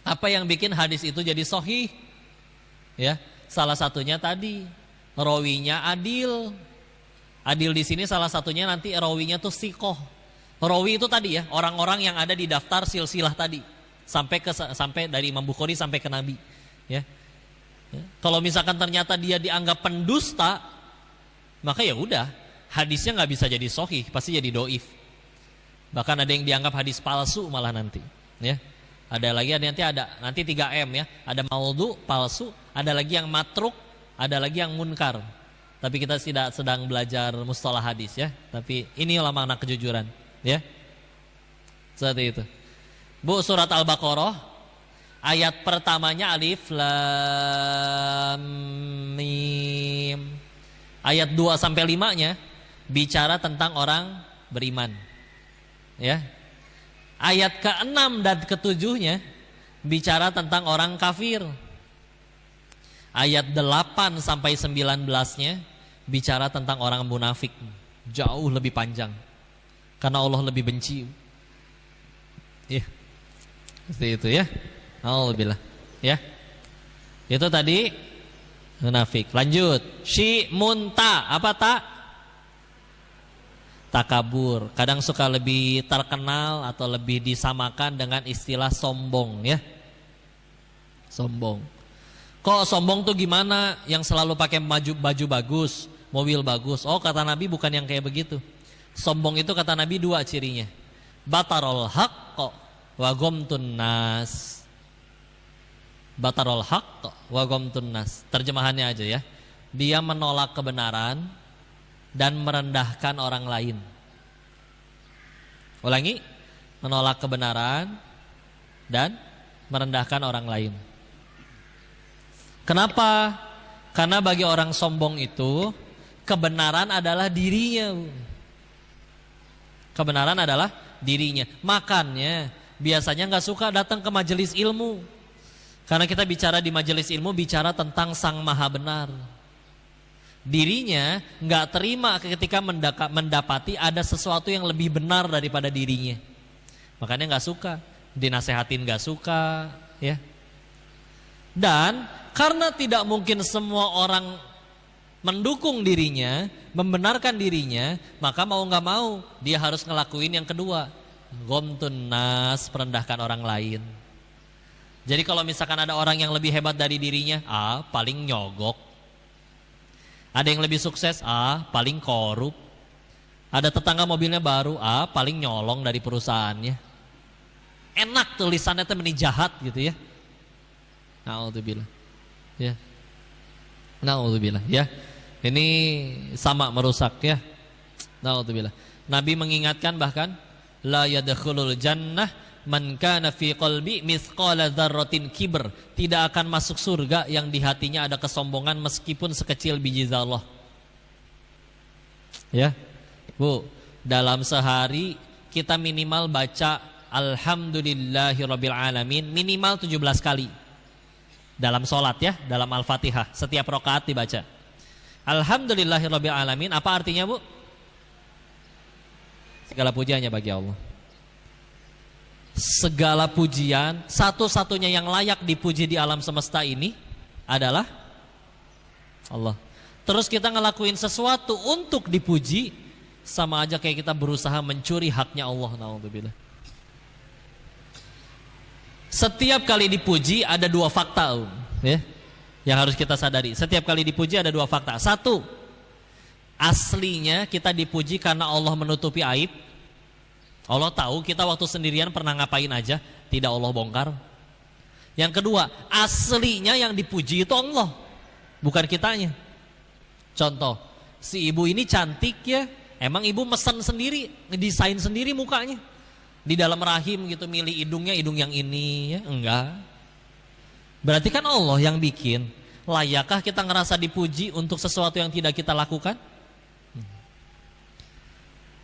Apa yang bikin hadis itu jadi sahih? Ya, salah satunya tadi rawinya adil. Adil di sini salah satunya nanti rawinya tuh siqoh. Rawi itu tadi ya, orang-orang yang ada di daftar silsilah tadi. Sampai dari Imam Bukhari sampai ke Nabi, ya. Kalau misalkan ternyata dia dianggap pendusta, maka ya udah, hadisnya nggak bisa jadi sahih, pasti jadi doif. Bahkan ada yang dianggap hadis palsu malah nanti, ya. Ada lagi nanti 3M ya, ada maudhu, palsu, ada lagi yang matruk, ada lagi yang munkar. Tapi kita tidak sedang belajar mustalah hadis ya. Tapi ini makna kejujuran, ya. Seperti itu. Bu, surat Al-Baqarah ayat pertamanya alif lam mim. Ayat 2 sampai 5-nya bicara tentang orang beriman. Ya. Ayat ke-6 dan ke-7-nya bicara tentang orang kafir. Ayat 8 sampai 19-nya bicara tentang orang munafik. Jauh lebih panjang. Karena Allah lebih benci. Ya. Seperti itu ya. Alhamdulillah. Ya. Itu tadi munafik. Lanjut. Munta. Apa tak? Takabur. Kadang suka lebih terkenal atau lebih disamakan dengan istilah sombong ya. Sombong. Kok sombong tuh gimana? Yang selalu pakai baju bagus, mobil bagus. Oh, kata Nabi bukan yang kayak begitu. Sombong itu kata Nabi 2 cirinya. Batarul haqq wa ghamtun nas. Batarul haqq wa ghamtun nas. Terjemahannya aja ya. Dia menolak kebenaran dan merendahkan orang lain. Ulangi, menolak kebenaran dan merendahkan orang lain. Kenapa? Karena bagi orang sombong itu kebenaran adalah dirinya. Kebenaran adalah dirinya. Makanya biasanya nggak suka datang ke majelis ilmu. Karena kita bicara di majelis ilmu, bicara tentang Sang Maha Benar. Dirinya nggak terima ketika mendapati ada sesuatu yang lebih benar daripada dirinya. Makanya nggak suka, dinasehatin nggak suka, ya. Dan karena tidak mungkin semua orang mendukung dirinya, membenarkan dirinya, maka mau nggak mau dia harus ngelakuin yang kedua, gomtun nas, merendahkan orang lain. Jadi kalau misalkan ada orang yang lebih hebat dari dirinya, paling nyogok. Ada yang lebih sukses, paling korup. Ada tetangga mobilnya baru, paling nyolong dari perusahaannya. Enak tulisannya itu meni jahat gitu ya. Na'udzubillah. Ya. Na'udzubillah ya. Ini sama merusak ya. Na'udzubillah. Nabi mengingatkan bahkan la yadkhulul jannah man kana fi qalbi mithqala dzarratin kibr. Tidak akan masuk surga yang di hatinya ada kesombongan meskipun sekecil biji zarrah. Ya. Bu, dalam sehari kita minimal baca alhamdulillahirabbil alamin minimal 17 kali. Dalam salat ya, dalam Al-Fatihah setiap rakaat dibaca. Alhamdulillahirabbil alamin, apa artinya, Bu? Segala pujiannya bagi Allah. Segala pujian, satu-satunya yang layak dipuji di alam semesta ini adalah Allah. Terus kita ngelakuin sesuatu untuk dipuji, sama aja kayak kita berusaha mencuri haknya Allah. Na'udzubillah. Setiap kali dipuji ada dua fakta ya, yang harus kita sadari. Setiap kali dipuji ada dua fakta. Satu, aslinya kita dipuji karena Allah menutupi aib. Allah tahu kita waktu sendirian pernah ngapain aja, tidak Allah bongkar. Yang kedua, aslinya yang dipuji itu Allah, bukan kitanya. Contoh, si ibu ini cantik ya, emang ibu mesen sendiri, ngedesain sendiri mukanya. Di dalam rahim gitu, milih hidungnya hidung yang ini ya, enggak. Berarti kan Allah yang bikin. Layakkah kita ngerasa dipuji untuk sesuatu yang tidak kita lakukan?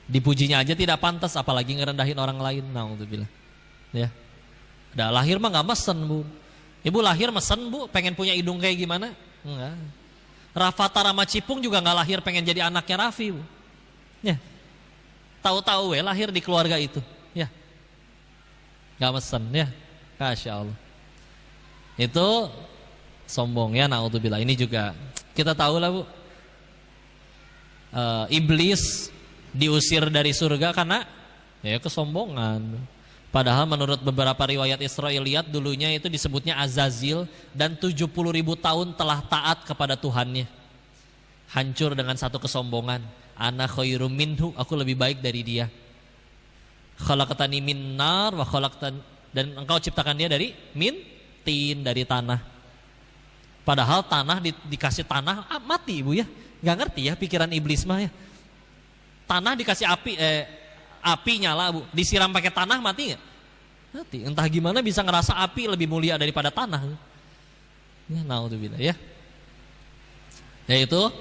Dipujinya aja tidak pantas, apalagi ngerendahin orang lain. Na'udzubillah. Ya. Udah lahir mah nggak mesen, Bu. Ibu lahir mesen, Bu, pengen punya hidung kayak gimana? Enggak. Rafatara Macipung juga nggak lahir pengen jadi anaknya Raffi, Bu. Ya. Tahu-tahu lahir di keluarga itu. Ya. Nggak mesen ya. Masya Allah. Itu sombong ya, na'udzubillah. Ini juga kita tahu lah, Bu. Iblis diusir dari surga karena ya kesombongan. Padahal menurut beberapa riwayat Israiliyat dulunya itu disebutnya Azazil dan 70.000 tahun telah taat kepada Tuhannya. Hancur dengan satu kesombongan. Ana khairum minhu, aku lebih baik dari dia. Khalaqtani min nar wa dan engkau ciptakan dia dari min tin, dari tanah. Padahal tanah dikasih tanah mati, Ibu ya. Nggak ngerti ya pikiran iblis mah ya. Tanah dikasih api nyala, Bu. Disiram pakai tanah mati nggak? Mati. Entah gimana bisa ngerasa api lebih mulia daripada tanah. Ya, naudzubillah ya. Yaitu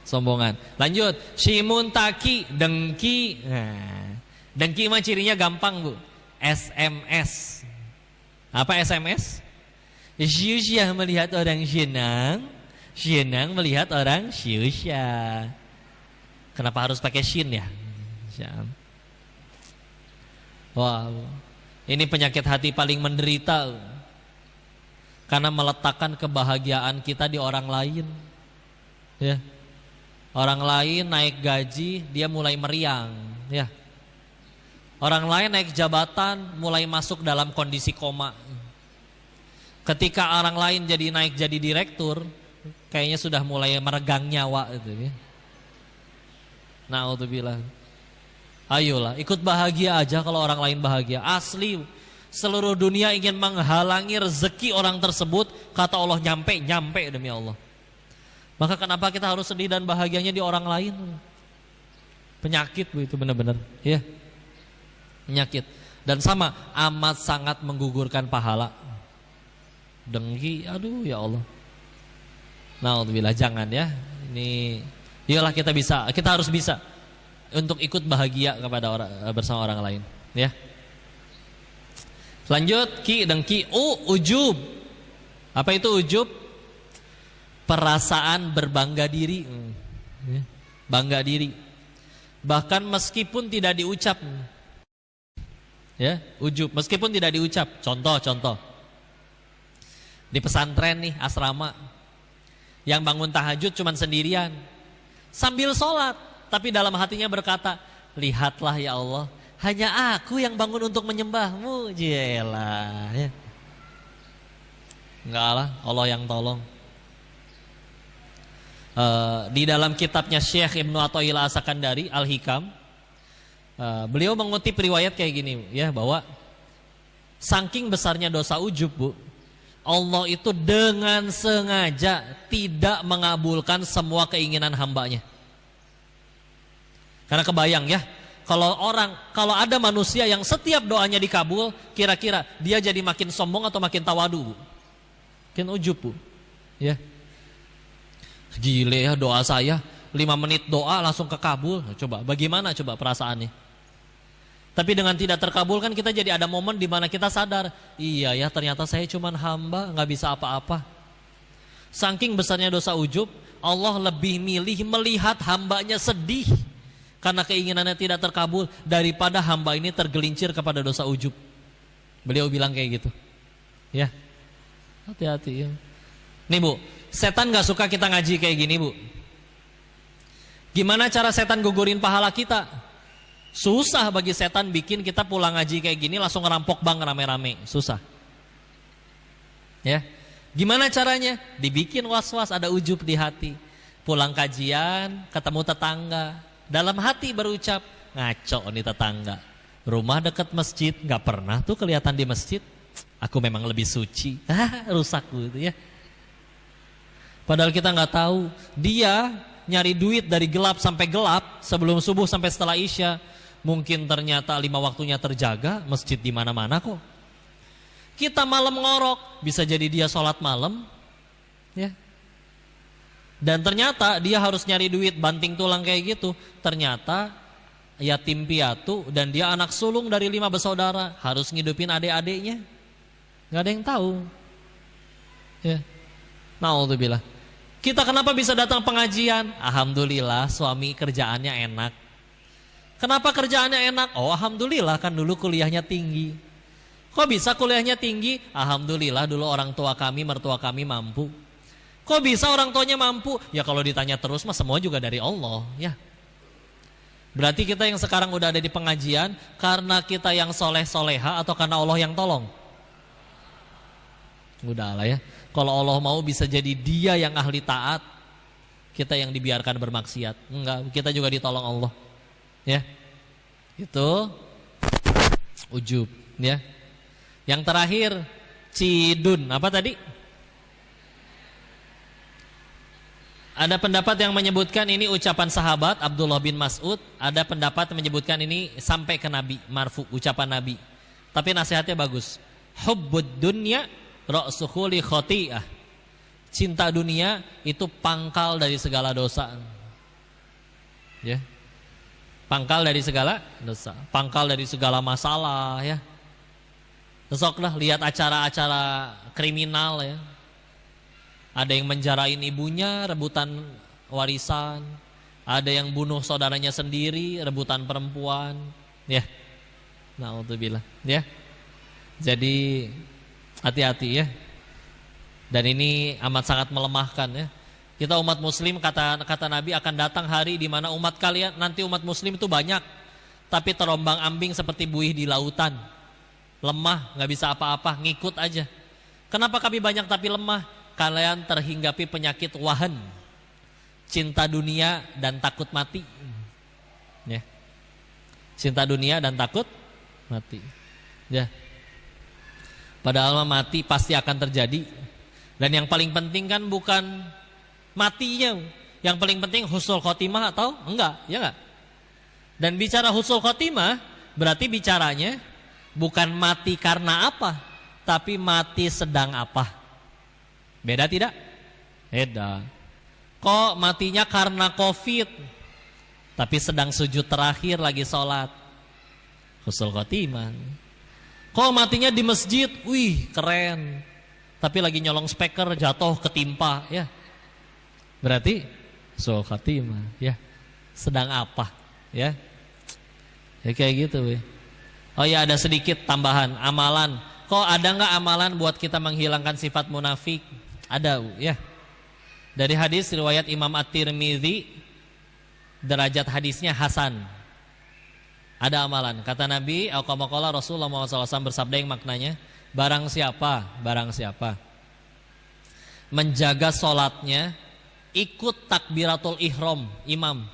sombongan. Lanjut, shimun taki, dengki. Nah, dengki mah cirinya gampang, Bu. SMS. Apa SMS? Syusyah melihat orang senang, senang melihat orang syusyah. Kenapa harus pakai shin ya? Wow, ini penyakit hati paling menderita. Karena meletakkan kebahagiaan kita di orang lain. Ya. Orang lain naik gaji, dia mulai meriang. Ya. Orang lain naik jabatan, mulai masuk dalam kondisi koma. Ketika orang lain naik jadi direktur, kayaknya sudah mulai meregang nyawa itu ya. Na'udzubillah. Ayolah, ikut bahagia aja kalau orang lain bahagia. Asli, seluruh dunia ingin menghalangi rezeki orang tersebut. Kata Allah nyampe demi Allah. Maka kenapa kita harus sedih dan bahagianya di orang lain? Penyakit, Bu, itu benar-benar ya. Penyakit. Dan sama, amat sangat menggugurkan pahala. Dengki, aduh ya Allah. Na'udzubillah, jangan ya. Ini iyalah kita harus bisa untuk ikut bahagia kepada bersama orang lain, ya. Lanjut, ki dengki, ujub. Apa itu ujub? Perasaan berbangga diri. Bangga diri. Bahkan meskipun tidak diucap. Ya, ujub meskipun tidak diucap. Contoh. Di pesantren nih, asrama. Yang bangun tahajud cuman sendirian. Sambil sholat, tapi dalam hatinya berkata, lihatlah ya Allah, hanya aku yang bangun untuk menyembahmu. Jelah ya. Enggak lah, Allah yang tolong. Di dalam kitabnya Syekh Ibnu Athaillah As-Sakandari Al-Hikam, beliau mengutip riwayat kayak gini ya, bahwa saking besarnya dosa ujub, Bu, Allah itu dengan sengaja tidak mengabulkan semua keinginan hambanya. Karena kebayang ya, kalau ada manusia yang setiap doanya dikabul, kira-kira dia jadi makin sombong atau makin tawadu, Bu? Makin ujub, Bu. Ya. Gile ya, doa saya 5 menit doa langsung kekabul. Coba bagaimana coba perasaannya? Tapi dengan tidak terkabul kan kita jadi ada momen di mana kita sadar, iya ya ternyata saya cuman hamba, nggak bisa apa-apa. Saking besarnya dosa ujub, Allah lebih milih melihat hambanya sedih karena keinginannya tidak terkabul daripada hamba ini tergelincir kepada dosa ujub. Beliau bilang kayak gitu. Ya, hati-hati ya. Nih Bu, setan gak suka kita ngaji kayak gini, Bu. Gimana cara setan gugurin pahala kita? Susah bagi setan bikin kita pulang ngaji kayak gini langsung ngerampok bank rame-rame. Susah. Ya. Gimana caranya? Dibikin was-was, ada ujub di hati. Pulang kajian, ketemu tetangga, dalam hati berucap, ngaco nih tetangga. Rumah dekat masjid, gak pernah tuh kelihatan di masjid. Aku memang lebih suci. Rusak gitu ya. Padahal kita nggak tahu, dia nyari duit dari gelap sampai gelap, sebelum subuh sampai setelah isya. Mungkin ternyata 5 waktunya terjaga, masjid di mana-mana kok. Kita malam ngorok, bisa jadi dia sholat malam, ya. Dan ternyata dia harus nyari duit banting tulang kayak gitu. Ternyata yatim piatu dan dia anak sulung dari 5 bersaudara, harus ngidupin adik-adiknya. Nggak ada yang tahu, ya. Naudzubillah. Kita kenapa bisa datang pengajian? Alhamdulillah suami kerjaannya enak. Kenapa kerjaannya enak? Oh alhamdulillah kan dulu kuliahnya tinggi. Kok bisa kuliahnya tinggi? Alhamdulillah dulu orang tua kami, mertua kami mampu. Kok bisa orang tuanya mampu? Ya kalau ditanya terus mah semua juga dari Allah ya. Berarti kita yang sekarang udah ada di pengajian karena kita yang soleh-soleha atau karena Allah yang tolong? Udah lah ya. Kalau Allah mau bisa jadi dia yang ahli taat, kita yang dibiarkan bermaksiat. Enggak, kita juga ditolong Allah. Ya. Itu ujub, ya. Yang terakhir cidun. Apa tadi? Ada pendapat yang menyebutkan ini ucapan sahabat Abdullah bin Mas'ud, ada pendapat yang menyebutkan ini sampai ke Nabi, marfu, ucapan Nabi. Tapi nasihatnya bagus. Hubbud dunya ra'suhu li khati'ah. Cinta dunia itu pangkal dari segala dosa. Ya. Pangkal dari segala dosa, pangkal dari segala masalah ya. Besoklah lihat acara-acara kriminal ya. Ada yang menjarain ibunya, rebutan warisan. Ada yang bunuh saudaranya sendiri, rebutan perempuan. Ya. Na'udzubillah ya. Jadi hati-hati ya. Dan ini amat sangat melemahkan ya. Kita umat muslim, kata Nabi, akan datang hari di mana umat kalian, nanti umat muslim itu banyak, tapi terombang ambing seperti buih di lautan. Lemah, gak bisa apa-apa, ngikut aja. Kenapa kami banyak tapi lemah? Kalian terhinggapi penyakit wahan, cinta dunia dan takut mati ya. Cinta dunia dan takut mati ya. Padahal mati pasti akan terjadi. Dan yang paling penting kan bukan matinya, yang paling penting husnul khotimah atau enggak, ya enggak? Dan bicara husnul khotimah berarti bicaranya bukan mati karena apa, tapi mati sedang apa. Beda tidak? Beda. Kok matinya karena COVID, tapi sedang sujud terakhir lagi sholat, husnul khotimah. Kok matinya di masjid, wih keren, tapi lagi nyolong speaker jatuh ketimpa, ya. Berarti su'ul khatimah, ya. Sedang apa, ya? Ya kayak gitu, we. Oh ya, ada sedikit tambahan amalan. Kok ada nggak amalan buat kita menghilangkan sifat munafik? Ada, ya. Dari hadis riwayat Imam At-Tirmidzi, derajat hadisnya hasan. Ada amalan. Kata Nabi, qala Rasulullah SAW bersabda yang maknanya, barang siapa menjaga sholatnya, ikut takbiratul ihram imam.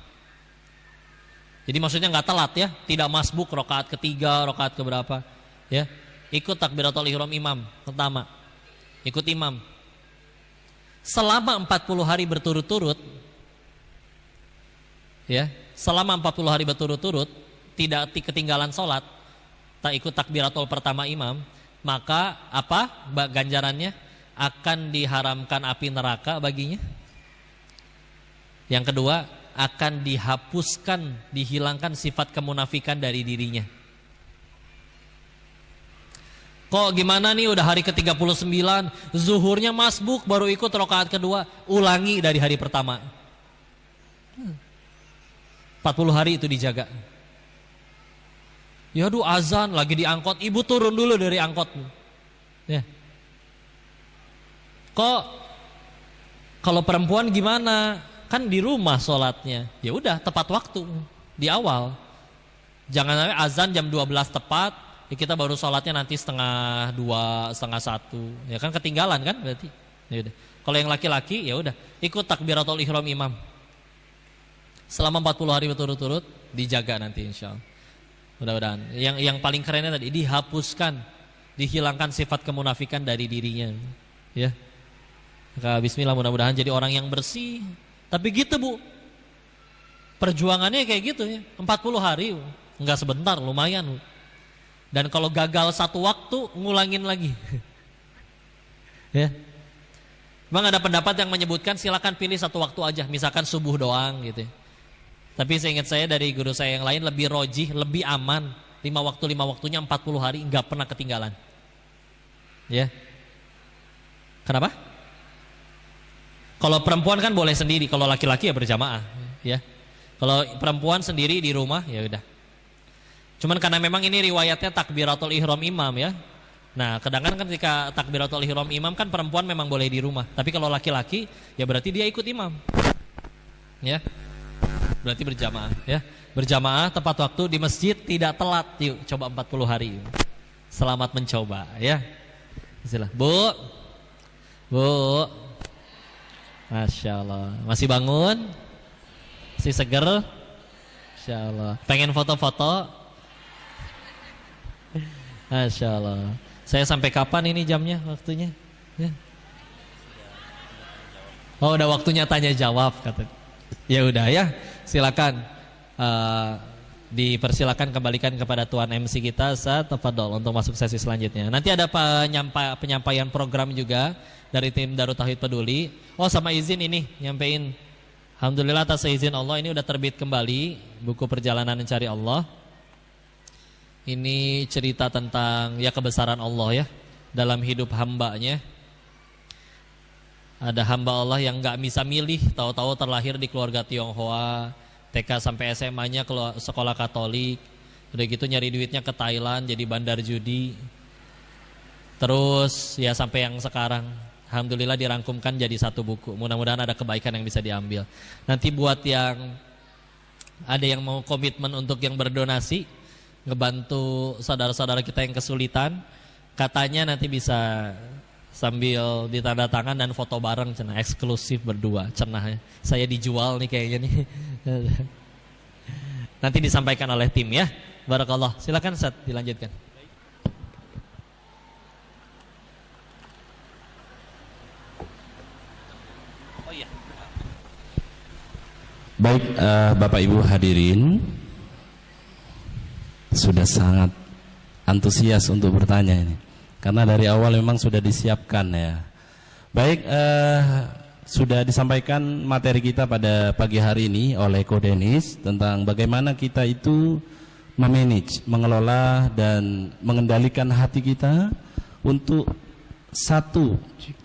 Jadi maksudnya nggak telat, ya, tidak masbuk rakaat ketiga, rakaat keberapa, ya. Ikut takbiratul ihram imam pertama. Ikut imam. Selama 40 hari berturut-turut, ya, selama 40 hari berturut-turut tidak ketinggalan sholat, tak ikut takbiratul pertama imam, maka apa ganjarannya? Akan diharamkan api neraka baginya. Yang kedua, akan dihapuskan, dihilangkan sifat kemunafikan dari dirinya. Kok gimana nih, udah hari ke-39, zuhurnya masbuk, baru ikut rakaat kedua, ulangi dari hari pertama. 40 hari itu dijaga. Ya aduh, azan lagi diangkot, ibu turun dulu dari angkot. Ya. Kok kalau perempuan gimana? Kan di rumah sholatnya. Ya udah, tepat waktu di awal. Jangan sampai azan jam 12 tepat, ya kita baru sholatnya nanti setengah 2, setengah 1. Ya kan ketinggalan kan berarti. Ya udah. Kalau yang laki-laki ya udah, ikut takbiratul ihram imam. Selama 40 hari berturut-turut dijaga nanti insyaallah. Mudah-mudahan. Yang paling kerennya tadi dihapuskan, dihilangkan sifat kemunafikan dari dirinya. Ya. Maka bismillah, mudah-mudahan jadi orang yang bersih. Tapi gitu, Bu. Perjuangannya kayak gitu ya. 40 hari, enggak sebentar, lumayan, Bu. Dan kalau gagal satu waktu, ngulangin lagi. Ya. Memang ada pendapat yang menyebutkan silakan pilih satu waktu aja, misalkan subuh doang gitu. Tapi seingat saya dari guru saya yang lain lebih rojih, lebih aman. 5 waktunya 40 hari enggak pernah ketinggalan. Ya. Kenapa? Kalau perempuan kan boleh sendiri, kalau laki-laki ya berjamaah, ya. Kalau perempuan sendiri di rumah ya udah. Cuman karena memang ini riwayatnya takbiratul ihram imam, ya. Nah, kadang-kadang kan ketika takbiratul ihram imam kan perempuan memang boleh di rumah, tapi kalau laki-laki ya berarti dia ikut imam. Ya. Berarti berjamaah, ya. Berjamaah tepat waktu di masjid, tidak telat. Yuk, coba 40 hari. Selamat mencoba, ya. Bismillah. Bu. Masya Allah. Masih bangun? Masih seger? Masya Allah. Pengen foto-foto? Masya Allah. Saya sampai kapan ini jamnya, waktunya? Ya. Oh, udah waktunya tanya jawab, kata. Ya udah ya, silakan. Dipersilakan kembalikan kepada Tuan MC kita, tafadhol untuk masuk sesi selanjutnya. Nanti ada penyampaian program juga dari tim Darut Tauhid Peduli. Oh, sama izin ini nyampein. Alhamdulillah atas izin Allah ini udah terbit kembali buku Perjalanan Mencari Allah. Ini cerita tentang ya kebesaran Allah ya dalam hidup hambanya. Ada hamba Allah yang nggak bisa milih, tahu-tahu terlahir di keluarga Tionghoa, TK sampai SMA-nya sekolah Katolik. Udah gitu nyari duitnya ke Thailand jadi bandar judi. Terus ya sampai yang sekarang alhamdulillah dirangkumkan jadi satu buku. Mudah-mudahan ada kebaikan yang bisa diambil. Nanti buat yang ada yang mau komitmen untuk yang berdonasi, ngebantu saudara-saudara kita yang kesulitan, katanya nanti bisa sambil ditanda tangan dan foto bareng, cenah eksklusif berdua, cenah. Saya dijual nih kayaknya nih. Nanti disampaikan oleh tim ya. Barakallah. Silakan Ustaz dilanjutkan. Baik, Bapak Ibu hadirin, sudah sangat antusias untuk bertanya ini, karena dari awal memang sudah disiapkan ya. Baik, sudah disampaikan materi kita pada pagi hari ini oleh Ko Denis tentang bagaimana kita itu memanage, mengelola dan mengendalikan hati kita untuk satu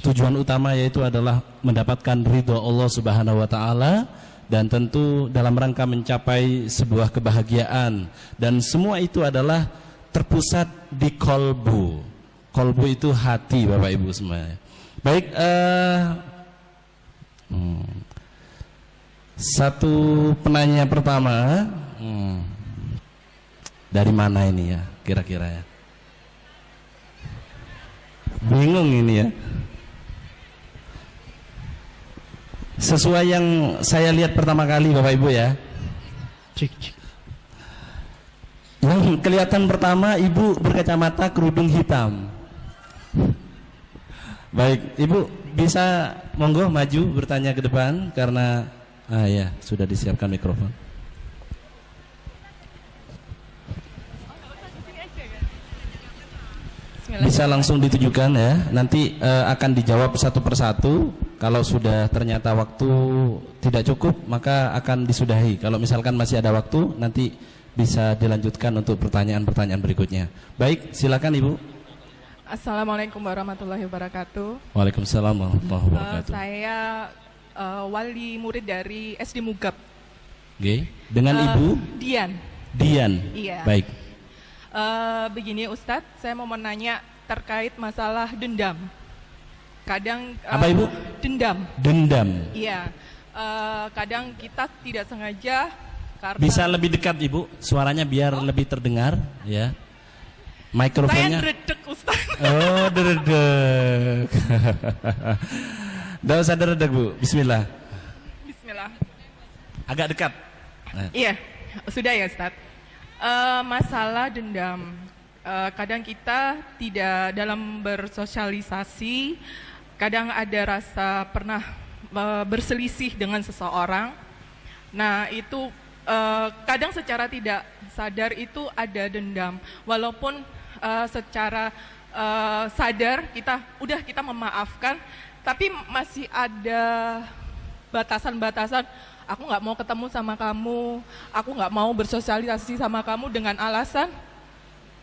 tujuan utama, yaitu adalah mendapatkan ridho Allah Subhanahu wa taala, dan tentu dalam rangka mencapai sebuah kebahagiaan, dan semua itu adalah terpusat di kolbu. Kolbu itu hati, Bapak Ibu semuanya. Baik, satu penanya pertama, dari mana ini ya kira-kira ya? Bingung ini ya. Sesuai yang saya lihat pertama kali, Bapak Ibu ya. Yang kelihatan pertama, ibu berkacamata, kerudung hitam. Baik, ibu bisa monggo maju bertanya ke depan, karena ya sudah disiapkan mikrofon. Bisa langsung ditujukan ya. Nanti akan dijawab satu persatu. Kalau sudah ternyata waktu tidak cukup, maka akan disudahi. Kalau misalkan masih ada waktu, nanti bisa dilanjutkan untuk pertanyaan-pertanyaan berikutnya. Baik, silakan Ibu. Assalamualaikum warahmatullahi wabarakatuh. Waalaikumsalam warahmatullahi wabarakatuh. Saya wali murid dari SD Mugab. Oke. Dengan Ibu Dian. Dian. Iya. Baik. Begini Ustadz, saya mau menanya terkait masalah dendam. Kadang Apa Ibu? Dendam. Dendam. Iya. Kadang kita tidak sengaja karena Bisa lebih dekat Ibu, suaranya biar lebih terdengar ya. Mikrofonnya. Saya dredeg Ustadz. Oh, dredeg. Nggak usah dredeg Bu, bismillah. Bismillah. Agak dekat. Nah. Iya, sudah ya Ustadz. Masalah dendam, kadang kita tidak dalam bersosialisasi, kadang ada rasa pernah berselisih dengan seseorang. Nah itu kadang secara tidak sadar itu ada dendam, walaupun secara sadar kita memaafkan, tapi masih ada batasan-batasan. Aku nggak mau ketemu sama kamu, aku nggak mau bersosialisasi sama kamu dengan alasan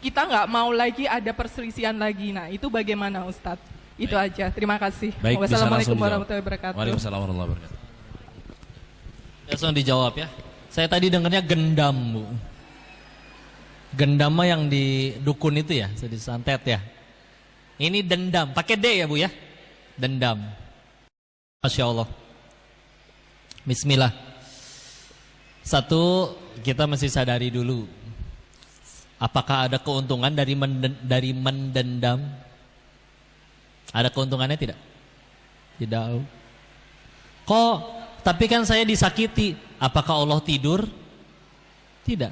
kita nggak mau lagi ada perselisihan lagi. Nah itu bagaimana Ustadz? Itu aja, terima kasih. Baik, Wassalamualaikum warahmatullahi wabarakatuh. Waalaikumsalam warahmatullahi wabarakatuh. Langsung dijawab ya. Saya tadi dengarnya gendam Bu. Gendam mah yang di dukun itu ya, di santet ya. Ini dendam, pakai D ya Bu ya. Dendam. Masya Allah. Bismillah. Satu, kita mesti sadari dulu, apakah ada keuntungan dari mendendam? Ada keuntungannya tidak? Tidak. Kok? Tapi kan saya disakiti. Apakah Allah tidur? Tidak.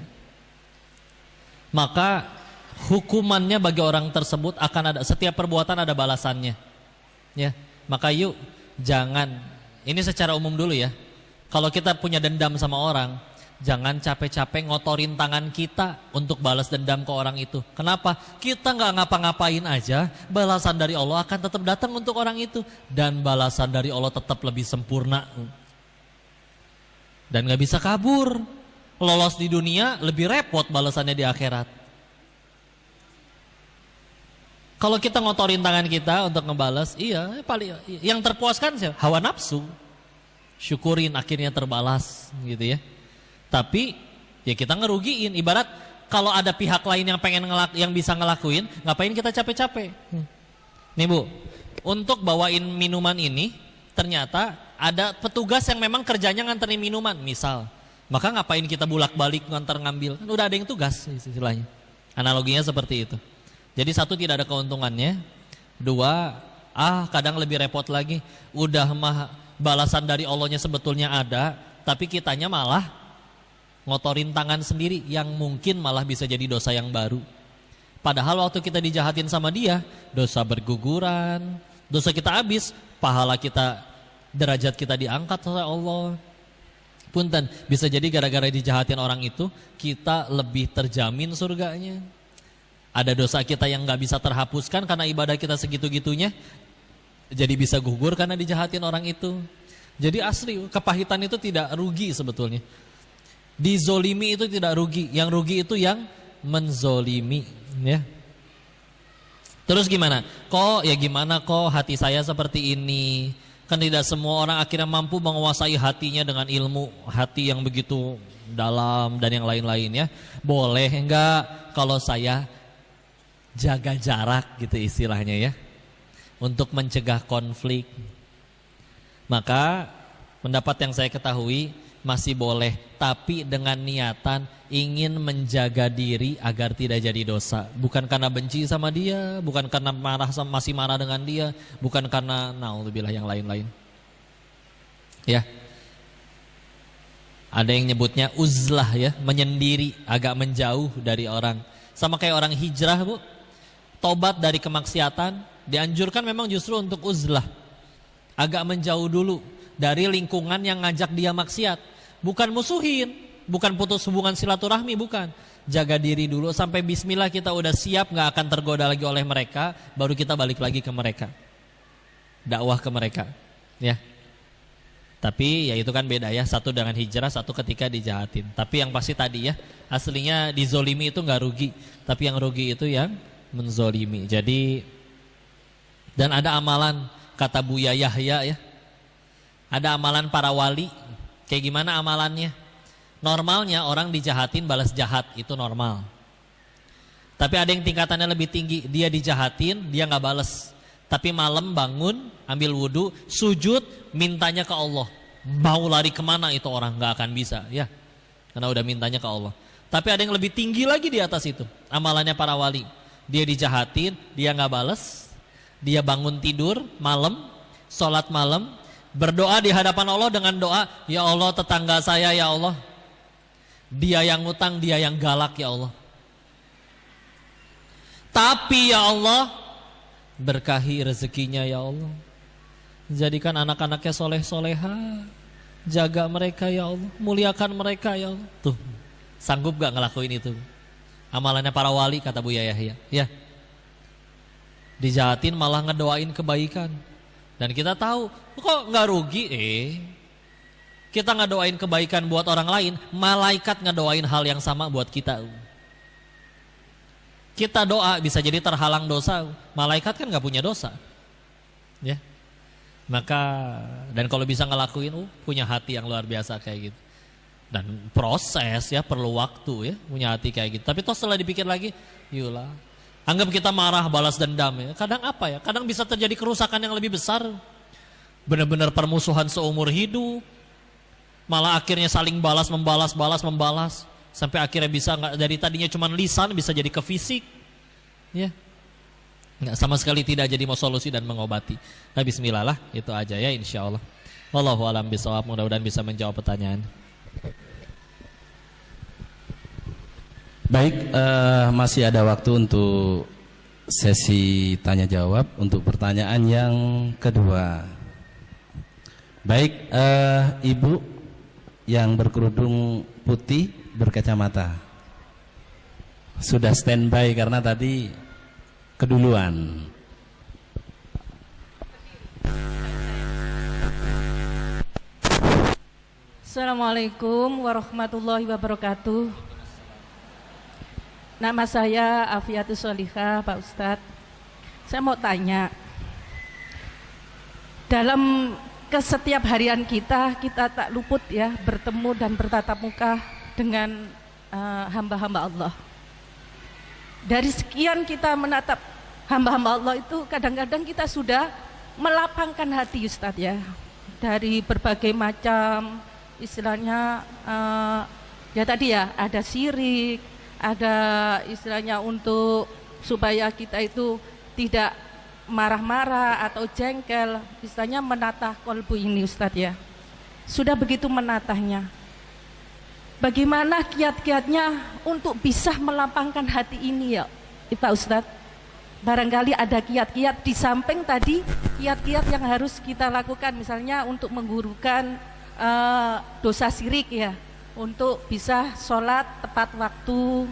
Maka hukumannya bagi orang tersebut akan ada, setiap perbuatan ada balasannya. Ya, maka yuk jangan. Ini secara umum dulu ya. Kalau kita punya dendam sama orang, jangan capek-capek ngotorin tangan kita untuk balas dendam ke orang itu. Kenapa? Kita nggak ngapa-ngapain aja, balasan dari Allah akan tetap datang untuk orang itu. Dan balasan dari Allah tetap lebih sempurna. Dan nggak bisa kabur. Lolos di dunia, lebih repot balasannya di akhirat. Kalau kita ngotorin tangan kita untuk ngebalas, iya, paling yang terpuaskan siapa? Hawa nafsu. Syukurin akhirnya terbalas gitu ya. Tapi ya kita ngerugiin. Ibarat kalau ada pihak lain yang pengen yang bisa ngelakuin, ngapain kita capek-capek? Nih Bu, untuk bawain minuman ini ternyata ada petugas yang memang kerjanya nganterin minuman, misal. Maka ngapain kita bolak-balik nganter ngambil? Kan udah ada yang tugas istilahnya. Analoginya seperti itu. Jadi satu, tidak ada keuntungannya. Dua, kadang lebih repot lagi. Udah mah balasan dari Allahnya sebetulnya ada, tapi kitanya malah ngotorin tangan sendiri, yang mungkin malah bisa jadi dosa yang baru. Padahal waktu kita dijahatin sama dia, dosa berguguran, dosa kita habis, pahala kita, derajat kita diangkat oleh Allah. Punten, bisa jadi gara-gara dijahatin orang itu, kita lebih terjamin surganya. Ada dosa kita yang gak bisa terhapuskan karena ibadah kita segitu-gitunya, jadi bisa gugur karena dijahatin orang itu. Jadi asli, kepahitan itu tidak rugi sebetulnya. Dizolimi itu tidak rugi. Yang rugi itu yang menzolimi ya. Terus gimana? Kok ya gimana kok hati saya seperti ini? Kan tidak semua orang akhirnya mampu menguasai hatinya dengan ilmu hati yang begitu dalam dan yang lain-lain ya. Boleh enggak kalau saya jaga jarak gitu istilahnya ya, untuk mencegah konflik? Maka pendapat yang saya ketahui masih boleh, tapi dengan niatan ingin menjaga diri agar tidak jadi dosa. Bukan karena benci sama dia, bukan karena masih marah dengan dia, bukan karena naudzubillah yang lain-lain. Ya. Ada yang nyebutnya uzlah ya, menyendiri, agak menjauh dari orang. Sama kayak orang hijrah, Bu. Tobat dari kemaksiatan dianjurkan memang justru untuk uzlah. Agak menjauh dulu dari lingkungan yang ngajak dia maksiat. Bukan musuhin, bukan putus hubungan silaturahmi, bukan. Jaga diri dulu sampai bismillah kita udah siap gak akan tergoda lagi oleh mereka, baru kita balik lagi ke mereka. Dakwah ke mereka. Ya. Tapi ya itu kan beda ya, satu dengan hijrah, satu ketika dijahatin. Tapi yang pasti tadi ya, aslinya dizolimi itu gak rugi, tapi yang rugi itu yang menzolimi. Jadi, dan ada amalan, kata Buya Yahya ya, ada amalan para wali. Kayak gimana amalannya? Normalnya orang dijahatin balas jahat, itu normal. Tapi ada yang tingkatannya lebih tinggi, dia dijahatin, dia gak balas. Tapi malam bangun, ambil wudhu, sujud, mintanya ke Allah. Mau lari kemana itu orang, gak akan bisa ya, karena udah mintanya ke Allah. Tapi ada yang lebih tinggi lagi di atas itu, amalannya para wali. Dia dijahatin, dia gak balas. Dia bangun tidur malam, sholat malam, berdoa di hadapan Allah dengan doa, ya Allah tetangga saya ya Allah, dia yang ngutang, dia yang galak ya Allah. Tapi ya Allah, berkahi rezekinya ya Allah. Jadikan anak-anaknya soleh-soleha, jaga mereka ya Allah, muliakan mereka ya Allah. Tuh, sanggup gak ngelakuin itu? Amalannya para wali kata Buya Yahya. Ya. Dijahatin malah ngedoain kebaikan. Dan kita tahu, kok nggak rugi? Kita ngedoain kebaikan buat orang lain, malaikat ngedoain hal yang sama buat kita. Kita doa bisa jadi terhalang dosa, malaikat kan nggak punya dosa, ya. Maka dan kalau bisa ngelakuin, punya hati yang luar biasa kayak gitu. Dan proses ya, perlu waktu ya, punya hati kayak gitu. Tapi toh setelah dipikir lagi, yulah. Anggap kita marah, balas dendam ya. Kadang apa ya? Kadang bisa terjadi kerusakan yang lebih besar. Benar-benar permusuhan seumur hidup. Malah akhirnya saling balas, membalas. Sampai akhirnya bisa nggak, dari tadinya cuma lisan bisa jadi ke fisik. Ya. Nggak, sama sekali tidak jadi mau solusi dan mengobati. Nah, bismillah lah, itu aja ya insyaallah. Wallahu a'lam bishawab, mudah-mudahan bisa menjawab pertanyaan. Baik, masih ada waktu untuk sesi tanya jawab untuk pertanyaan yang kedua. Baik, Ibu yang berkerudung putih berkacamata sudah standby karena tadi keduluan. Assalamualaikum warahmatullahi wabarakatuh. Nama saya Afiatus Solihah, Pak Ustadz. Saya mau tanya, dalam kesetiap harian kita tak luput ya bertemu dan bertatap muka dengan hamba-hamba Allah. Dari sekian kita menatap hamba-hamba Allah itu, kadang-kadang kita sudah melapangkan hati Ustadz ya, dari berbagai macam istilahnya ya tadi ya, ada syirik, ada istilahnya untuk supaya kita itu tidak marah-marah atau jengkel, istilahnya menatah kolbu ini Ustadz ya. Sudah begitu menatahnya, bagaimana kiat-kiatnya untuk bisa melapangkan hati ini ya Pak Ustadz? Barangkali ada kiat-kiat di samping tadi kiat-kiat yang harus kita lakukan, misalnya untuk menggurukan dosa syirik ya, untuk bisa sholat tepat waktu,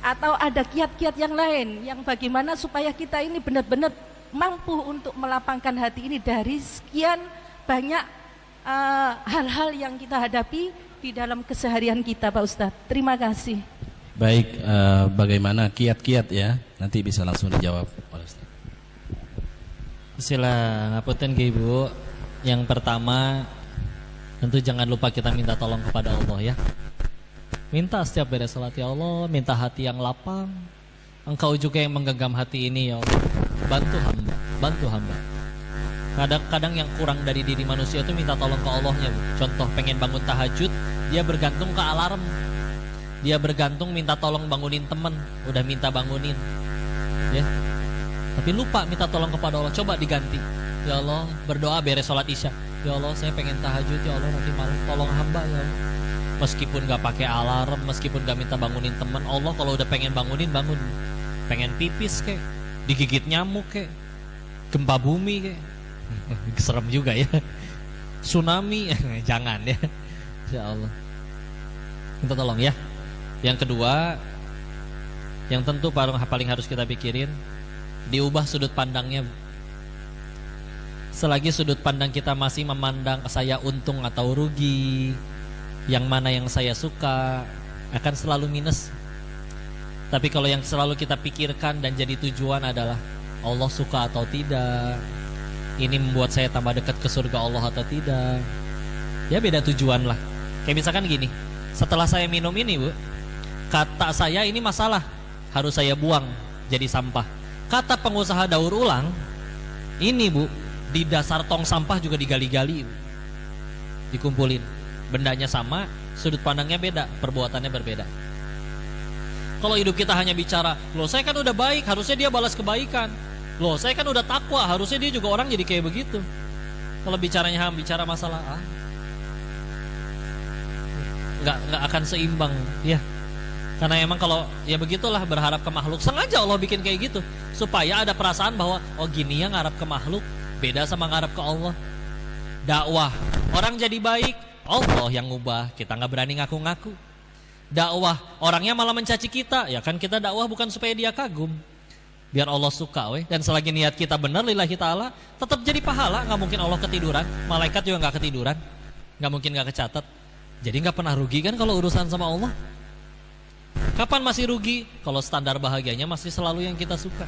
atau ada kiat-kiat yang lain yang bagaimana supaya kita ini benar-benar mampu untuk melapangkan hati ini dari sekian banyak hal-hal yang kita hadapi di dalam keseharian kita Pak Ustadz. Terima kasih. Baik, bagaimana kiat-kiat ya? Nanti bisa langsung dijawab oleh Ustaz. Sila ngapunten ke Ibu. Yang pertama, tentu jangan lupa kita minta tolong kepada Allah ya. Minta setiap beres salat, ya Allah, minta hati yang lapang. Engkau juga yang menggenggam hati ini ya Allah. Bantu hamba, bantu hamba. Kadang-kadang yang kurang dari diri manusia itu minta tolong ke Allahnya. Contoh pengen bangun tahajud, dia bergantung ke alarm. Dia bergantung minta tolong bangunin temen, udah minta bangunin ya. Tapi lupa minta tolong kepada Allah. Coba diganti. Ya Allah, berdoa beres sholat isya. Ya Allah, saya pengen tahajud, ya Allah, nanti malam tolong hamba ya Allah. Meskipun gak pakai alarm, meskipun gak minta bangunin teman, Allah kalau udah pengen bangunin, bangun. Pengen pipis kek, digigit nyamuk kek, gempa bumi kek. Serem juga ya. Tsunami, jangan ya. Ya Allah, minta tolong ya. Yang kedua, yang tentu paling harus kita pikirin, diubah sudut pandangnya. Selagi sudut pandang kita masih memandang saya untung atau rugi, yang mana yang saya suka, akan selalu minus. Tapi kalau yang selalu kita pikirkan dan jadi tujuan adalah Allah suka atau tidak, ini membuat saya tambah dekat ke surga Allah atau tidak, ya beda tujuan lah. Kayak misalkan gini, setelah saya minum ini Bu, kata saya ini masalah, harus saya buang jadi sampah. Kata pengusaha daur ulang, ini Bu, di dasar tong sampah juga digali-gali, dikumpulin. Bendanya sama, sudut pandangnya beda, perbuatannya berbeda. Kalau hidup kita hanya bicara, loh saya kan udah baik, harusnya dia balas kebaikan. Loh saya kan udah takwa, harusnya dia juga orang jadi kayak begitu. Kalau bicaranya bicara masalah nggak akan seimbang ya. Karena emang kalau ya begitulah, berharap ke makhluk, sengaja Allah bikin kayak gitu supaya ada perasaan bahwa oh gini ya ngarap ke makhluk, beda sama ngarap ke Allah. Dakwah, orang jadi baik, Allah yang ngubah, kita nggak berani ngaku-ngaku. Dakwah, orangnya malah mencaci kita, ya kan kita dakwah bukan supaya dia kagum, biar Allah suka weh. Dan selagi niat kita benar lillahi ta'ala, tetap jadi pahala. Nggak mungkin Allah ketiduran, malaikat juga nggak ketiduran, nggak mungkin nggak kecatat. Jadi nggak pernah rugi kan kalau urusan sama Allah. Kapan masih rugi? Kalau standar bahagianya masih selalu yang kita suka.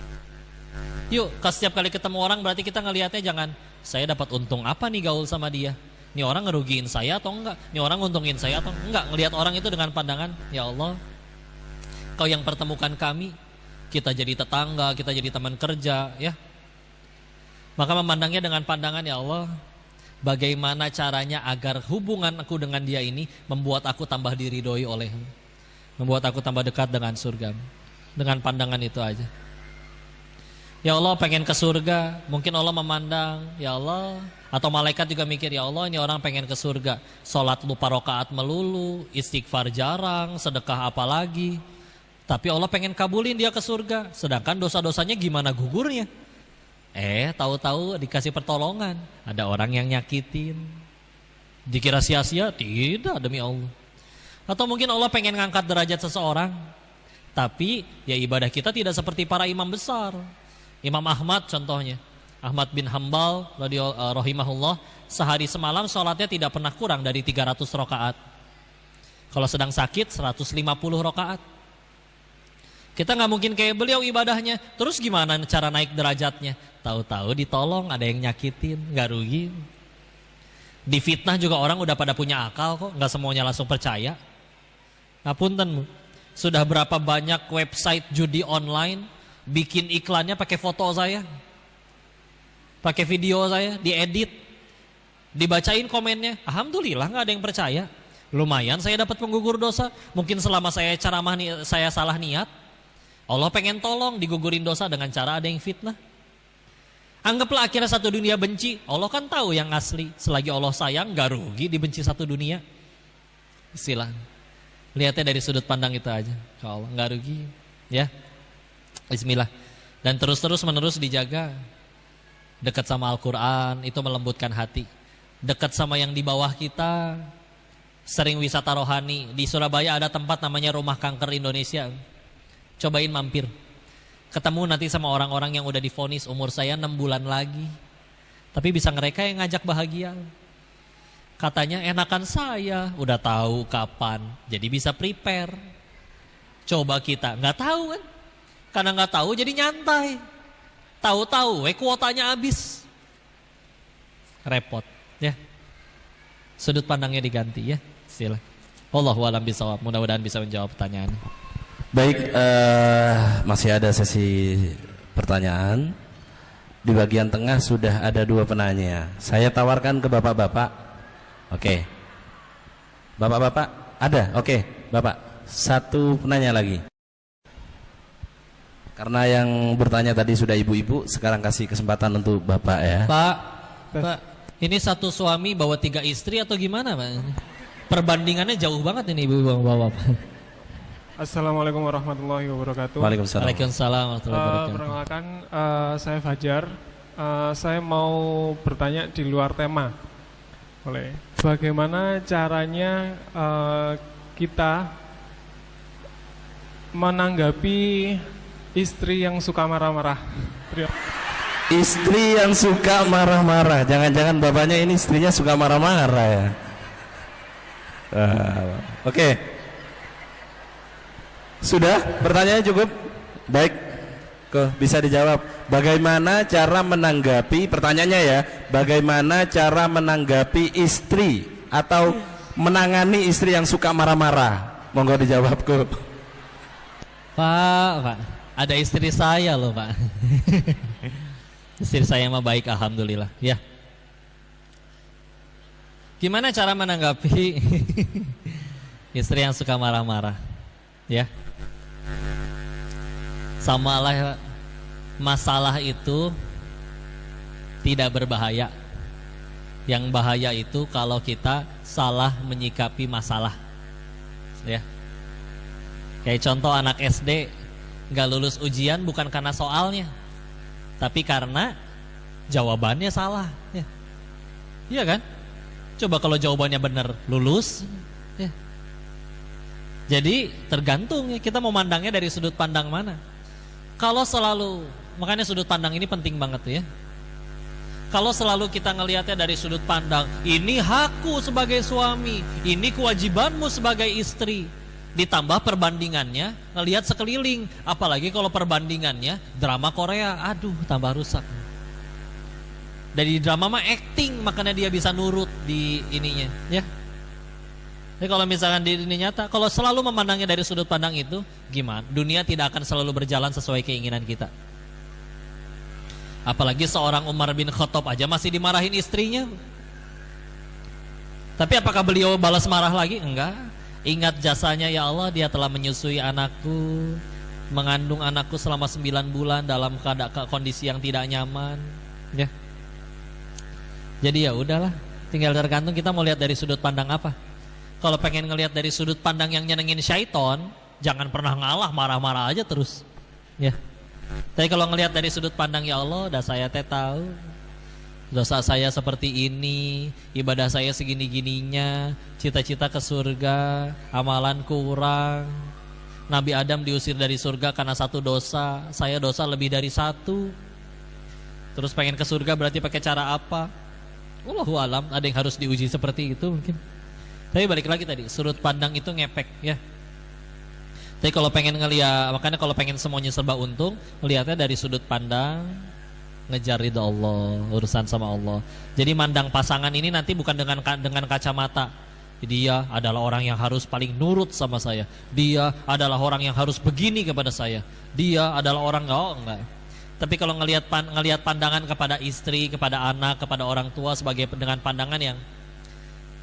Yuk, setiap kali ketemu orang berarti kita ngelihatnya jangan saya dapat untung apa nih gaul sama dia. Ini orang ngerugiin saya atau enggak? Ini orang nguntungin saya atau enggak? Ngelihat orang itu dengan pandangan, ya Allah, Kau yang pertemukan kami, kita jadi tetangga, kita jadi teman kerja, ya. Maka memandangnya dengan pandangan, ya Allah, bagaimana caranya agar hubungan aku dengan dia ini membuat aku tambah diridhoi oleh-Mu, membuat aku tambah dekat dengan surga-Mu. Dengan pandangan itu aja. Ya Allah, pengen ke surga, mungkin Allah memandang, ya Allah, atau malaikat juga mikir, ya Allah, ini orang pengen ke surga, sholat lupa rakaat melulu, istighfar jarang, sedekah apalagi, tapi Allah pengen kabulin dia ke surga, sedangkan dosa-dosanya gimana gugurnya. Tahu-tahu dikasih pertolongan, ada orang yang nyakitin, dikira sia-sia, tidak, demi Allah. Atau mungkin Allah pengen ngangkat derajat seseorang, tapi ya ibadah kita tidak seperti para imam besar. Imam Ahmad contohnya, Ahmad bin Hambal rahimahullah, sehari semalam sholatnya tidak pernah kurang dari 300 rakaat. Kalau sedang sakit 150 rakaat. Kita nggak mungkin kayak beliau ibadahnya. Terus gimana cara naik derajatnya? Tahu-tahu ditolong, ada yang nyakitin, nggak rugi. Difitnah juga orang udah pada punya akal kok, nggak semuanya langsung percaya. Ngapunten, sudah berapa banyak website judi online bikin iklannya pakai foto saya, pakai video saya, diedit, dibacain komennya, alhamdulillah nggak ada yang percaya. Lumayan saya dapat penggugur dosa. Mungkin selama saya ceramah saya salah niat, Allah pengen tolong digugurin dosa dengan cara ada yang fitnah. Anggaplah akhirnya satu dunia benci, Allah kan tahu yang asli. Selagi Allah sayang, nggak rugi dibenci satu dunia. Istilah, lihatnya dari sudut pandang itu aja, kalau nggak rugi, ya. Bismillah. Dan terus menerus dijaga. Dekat sama Al-Quran, itu melembutkan hati. Dekat sama yang di bawah kita, sering wisata rohani. Di Surabaya ada tempat namanya Rumah Kanker Indonesia. Cobain mampir. Ketemu nanti sama orang-orang yang udah divonis umur saya 6 bulan lagi, tapi bisa mereka yang ngajak bahagia. Katanya enakan saya, udah tahu kapan, jadi bisa prepare. Coba kita, nggak tahu kan? Karena nggak tahu jadi nyantai. Tahu-tahu kuotanya habis. Repot, ya. Sudut pandangnya diganti, ya. Sila. Wallahu a'lam bishawab. Mudah-mudahan bisa menjawab pertanyaan. Baik, masih ada sesi pertanyaan. Di bagian tengah sudah ada 2 penanya. Saya tawarkan ke bapak-bapak. Oke. Bapak-bapak ada? Oke, Bapak. 1 penanya lagi. Karena yang bertanya tadi sudah ibu-ibu, sekarang kasih kesempatan untuk Bapak ya. Pak, ini satu suami bawa 3 istri atau gimana, Pak? Perbandingannya jauh banget ini ibu-ibu bawa, Pak. Assalamualaikum warahmatullahi wabarakatuh. Waalaikumsalam. Waalaikumsalam warahmatullahi wabarakatuh. Perkenalkan, saya Fajar. Saya mau bertanya di luar tema. Boleh. Bagaimana caranya kita menanggapi istri yang suka marah-marah? Istri yang suka marah-marah. Jangan-jangan bapaknya ini istrinya suka marah-marah ya. Oke. Sudah, pertanyaannya cukup? Baik, bisa dijawab. Bagaimana cara menanggapi, pertanyaannya ya, bagaimana cara menanggapi istri atau menangani istri yang suka marah-marah? Monggo dijawab, Ko. Pak, ada istri saya loh, Pak. Istri saya mah baik, alhamdulillah. Ya. Gimana cara menanggapi istri yang suka marah-marah? Ya. Samalah masalah itu tidak berbahaya. Yang bahaya itu kalau kita salah menyikapi masalah. Ya. Kayak contoh anak SD nggak lulus ujian bukan karena soalnya, tapi karena jawabannya salah. Ya. Iya kan? Coba kalau jawabannya benar, lulus. Ya. Jadi tergantung ya, kita mau mandangnya dari sudut pandang mana. Kalau selalu, makanya sudut pandang ini penting banget ya. Kalau selalu kita ngelihatnya dari sudut pandang, ini hakku sebagai suami, ini kewajibanmu sebagai istri, ditambah perbandingannya, ngelihat sekeliling, apalagi kalau perbandingannya drama Korea, aduh tambah rusak. Dari drama mah acting, makanya dia bisa nurut di ininya, ya. Jadi kalau misalkan di ini nyata, kalau selalu memandangnya dari sudut pandang itu, gimana? Dunia tidak akan selalu berjalan sesuai keinginan kita. Apalagi seorang Umar bin Khattab aja masih dimarahin istrinya. Tapi apakah beliau balas marah lagi? Enggak. Ingat jasanya ya Allah, dia telah menyusui anakku, mengandung anakku selama 9 bulan dalam kondisi yang tidak nyaman. Ya. Jadi ya udahlah, tinggal tergantung kita mau lihat dari sudut pandang apa. Kalau pengen ngelihat dari sudut pandang yang nyenengin syaiton, jangan pernah ngalah, marah-marah aja terus. Ya. Tapi kalau ngelihat dari sudut pandang ya Allah, dah saya tahu dosa saya seperti ini, ibadah saya segini-gininya, cita-cita ke surga, amalan kurang. Nabi Adam diusir dari surga karena 1 dosa, saya dosa lebih dari 1. Terus pengen ke surga berarti pakai cara apa? Wallahu alam, ada yang harus diuji seperti itu mungkin. Tapi balik lagi tadi, sudut pandang itu ngepek ya. Tapi kalau pengen ngeliat, makanya kalau pengen semuanya serba untung, lihatnya dari sudut pandang ngejar ridha Allah, urusan sama Allah. Jadi mandang pasangan ini nanti bukan dengan kacamata dia adalah orang yang harus paling nurut sama saya, dia adalah orang yang harus begini kepada saya, dia adalah orang enggak. Tapi kalau ngelihat pandangan kepada istri, kepada anak, kepada orang tua sebagai dengan pandangan yang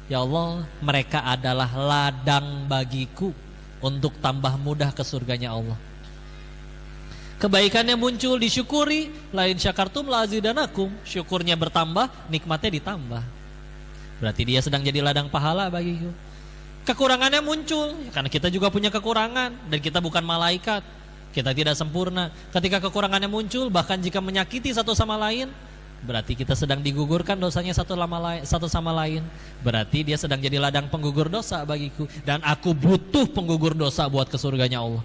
ya Allah, mereka adalah ladang bagiku untuk tambah mudah ke surganya Allah. Kebaikannya muncul, disyukuri, lain syakartum la azidanakum, syukurnya bertambah, nikmatnya ditambah. Berarti dia sedang jadi ladang pahala bagiku. Kekurangannya muncul, karena kita juga punya kekurangan dan kita bukan malaikat. Kita tidak sempurna. Ketika kekurangannya muncul, bahkan jika menyakiti satu sama lain, berarti kita sedang digugurkan dosanya satu sama lain. Berarti dia sedang jadi ladang penggugur dosa bagiku. Dan aku butuh penggugur dosa buat ke surganya Allah.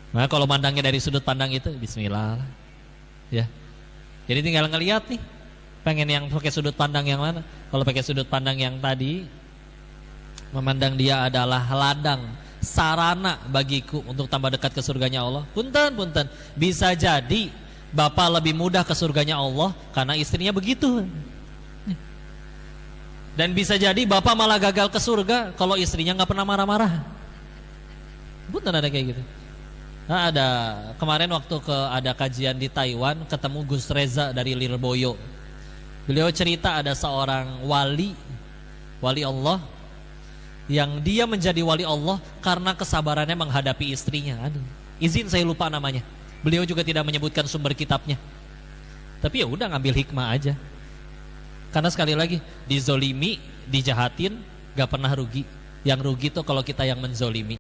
Nah kalau mandangnya dari sudut pandang itu, bismillah ya. Jadi tinggal ngelihat nih, pengen yang pakai sudut pandang yang mana. Kalau pakai sudut pandang yang tadi, memandang dia adalah ladang, sarana bagiku untuk tambah dekat ke surganya Allah. Punten, bisa jadi Bapak lebih mudah ke surganya Allah karena istrinya begitu. Dan bisa jadi bapak malah gagal ke surga kalau istrinya nggak pernah marah-marah. Betul ada kayak gitu. Nah, ada kemarin waktu ada kajian di Taiwan, ketemu Gus Reza dari Lirboyo. Beliau cerita ada seorang wali Allah yang dia menjadi wali Allah karena kesabarannya menghadapi istrinya. Aduh, izin saya lupa namanya. Beliau juga tidak menyebutkan sumber kitabnya. Tapi ya udah ngambil hikmah aja. Karena sekali lagi dizolimi, dijahatin, gak pernah rugi. Yang rugi tuh kalau kita yang menzolimi.